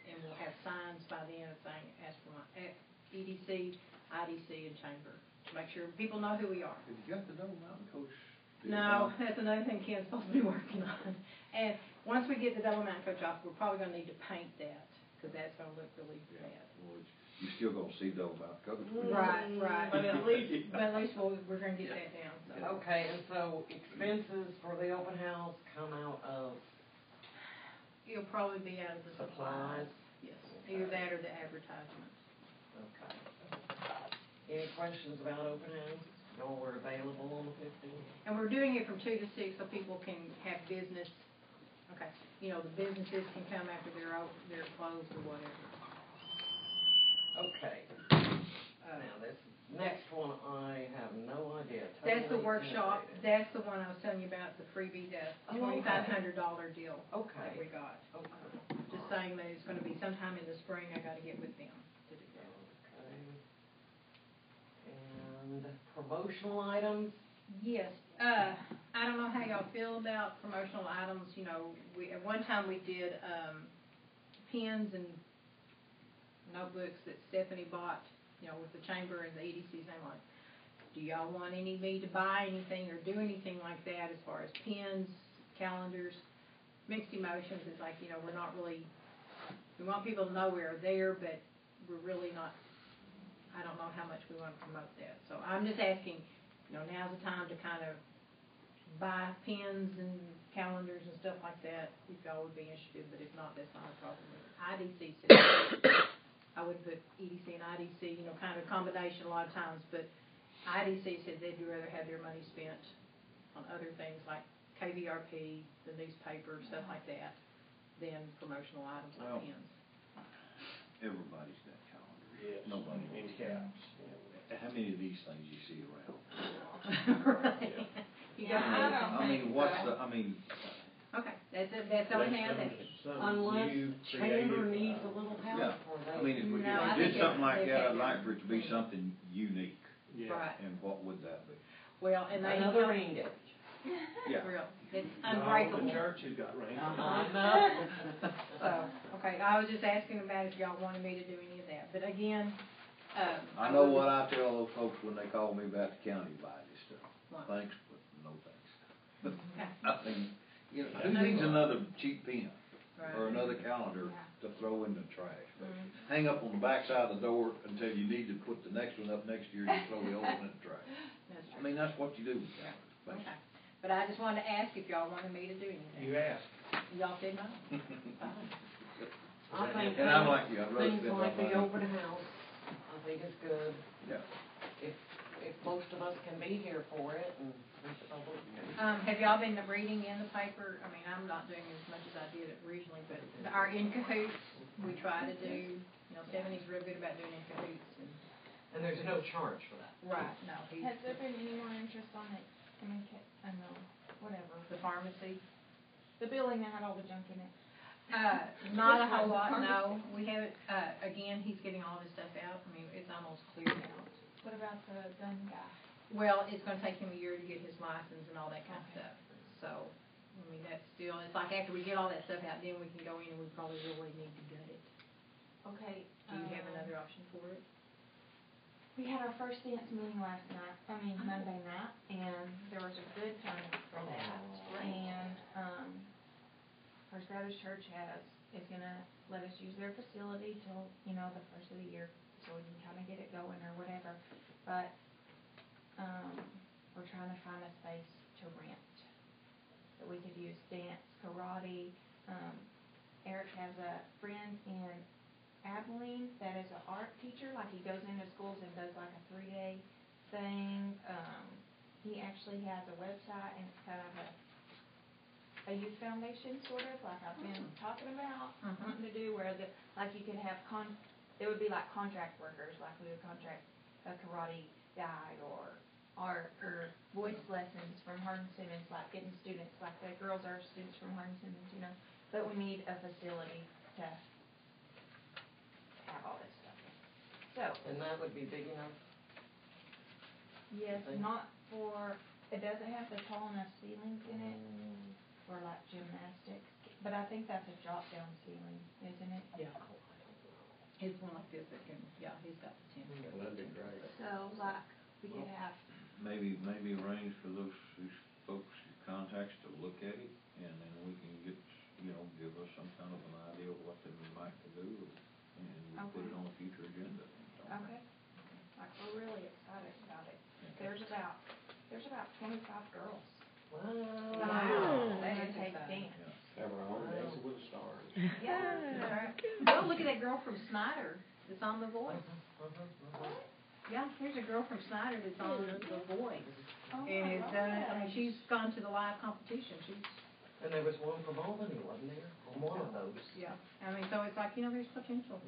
And we'll have signs by then saying, ask for my EDC, IDC, and Chamber, to make sure people know who we are. Have you got the Double Mountain Coach? No, that's another thing Ken's supposed to be working on. And once we get the Double Mountain Coach off, we're probably gonna need to paint that, because that's gonna look really bad. Well, you're still gonna see Double Mountain Coach. Right, right. But at least, But at least we're gonna get that down, so. okay, and so expenses for the open house come out of It'll probably be out of the supplies. supplies? Yes, either that or the advertisement. Okay. Any questions about open house? Y'all were available on the 15th? And we're doing it from 2 to 6 so people can have business, okay, you know, the businesses can come after they're closed or whatever. Okay. Now, this Next one, I have no idea. That's the Totally workshop, integrated. that's the one I was telling you about, the freebie, the Oh, okay. $2,500 deal that Okay. we got. Okay. Just saying that it's gonna be sometime in the spring, I gotta get with them to do that. Okay. And promotional items? Yes, I don't know how y'all feel about promotional items, you know, at one time we did, pens and notebooks that Stephanie bought, you know, with the chamber and the EDC's name on it. Do y'all want me to buy anything or do anything like that as far as pens, calendars? Mixed emotions is like, you know, we're not really, we want people to know we're there, but we're really not, I don't know how much we want to promote that. So I'm just asking, you know, now's the time to kind of buy pens and calendars and stuff like that, if y'all would be interested, but if not, that's not a problem. IDC said, I would put EDC and IDC, you know, kind of a combination a lot of times, but IDC said they'd rather have their money spent on other things like KVRP, the newspaper, stuff like that, than promotional items like Well, pens. Everybody's got calendar. Yes. Nobody In wants caps. How many of these things you see around? Right. You got, I mean, what's the, I mean, okay, that's all I have. Unless chamber needs a little yeah, help or they. I mean, if we No, I did think something like they've that, had I'd their- like for it to be something unique. Yeah. Right. And what would that be? Well, and they Another rain gauge. Yeah. Real, it's No, unbreakable. the church has got rain. No. So, okay, I was just asking about if y'all wanted me to do any of that, but again, I know what I tell those folks when they call me about the county buy this stuff. What? Thanks, but no thanks. Okay. I mean, you know, who Yeah. needs another cheap pen Right. or another calendar to throw in the trash? Mhm. Hang up on the back side of the door until you need to put the next one up next year and you throw the old one in the trash. That's I true. mean, that's what you do with calendars, Okay, basically. but I just wanted to ask if y'all wanted me to do anything. You asked. Y'all said no? I think And I'm like you, I'd rather things spend like my the money. open house, I think is good. Yeah. If most of us can be here for it and if the public can. Have y'all been reading in the paper? I mean, I'm not doing as much as I did originally, but our in cahoots, we try to do, you know, Stephanie's real good about doing in cahoots and. And there's no charge for that. Right, no, he's. Has there been any more interest on it? I mean, I know, whatever. The pharmacy? The building that had all the junk in it. Not a whole lot, no. We haven't, again, he's getting all this stuff out. I mean, it's almost cleared out. What about the gun guy? Well, it's gonna take him a year to get his license and all that kind of stuff. So, I mean, that's still, it's like after we get all that stuff out, then we can go in and we probably really need to gut it. Okay. Do you have another option for it? We had our first dance meeting Monday night, and there was a good turnout for that. And, First Baptist Church is gonna let us use their facility till, you know, the first of the year, so we can kinda get it going or whatever. But, we're trying to find a space to rent, that we could use dance, karate. Eric has a friend in Abilene that is an art teacher, like he goes into schools and does like a 3-day thing. He actually has a website, and it's kind of a youth foundation, sort of, like I've been talking about, wanting to do, where like you could have it would be like contract workers, like we would contract a karate guy or art or voice lessons from Hardin Simmons, like getting students, like the girls are students from Hardin Simmons, you know, but we need a facility to have all this stuff. So, And that would be big enough. yes, not for, it doesn't have the tall enough ceilings in it for like gymnastics, but I think that's a drop down ceiling, isn't it? Yeah. It's one like this that can, yeah, he's got the 10. That'd be great. So like, we could have, Maybe arrange for these folks, your contacts to look at it, and then we can get, you know, give us some kind of an idea of what they would like to do, and we put it on a future agenda. okay, like, we're really excited about it. There's about 25 girls. Wow. That take dance. Have our own Dancing with the Stars. Yeah, that's right. Well, look at that girl from Snyder that's on The Voice. Yeah, here's a girl from Snyder that's on The Voice. Oh, And I it's, love I that. mean, she's gone to the live competition. She's, And there was one from Albany, wasn't there? On one of those. yeah. I mean, so it's like, you know, there's potential.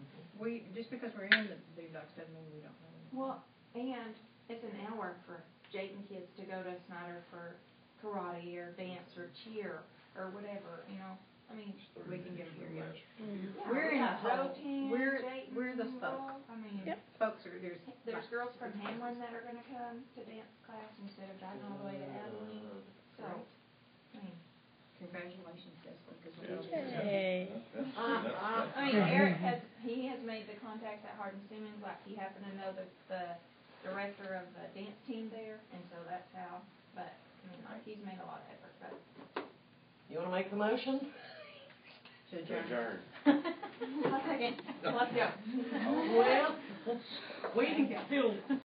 Just because we're in the Boondocks doesn't mean we don't know. Well, And it's an hour for Jayton kids to go to Snyder for karate or dance or cheer or whatever, you know, I mean. We can get here, yeah. Yeah, We're we in a got hole. Zoltan, We're the Jayton, spoke. Rolfe, I mean. Yep. Folks are, There's girls from Hamlin that are gonna come to dance class instead of driving all the way to Abilene, so, I mean. Congratulations, Cecily, because we Yay. I mean, Eric has made the contacts at Hardin Simmons, like he happened to know the director of the dance team there, and so that's how, but, I mean, like, he's made a lot of effort, but. You wanna make the motion? To adjourn. One second, let's go. Well, we can still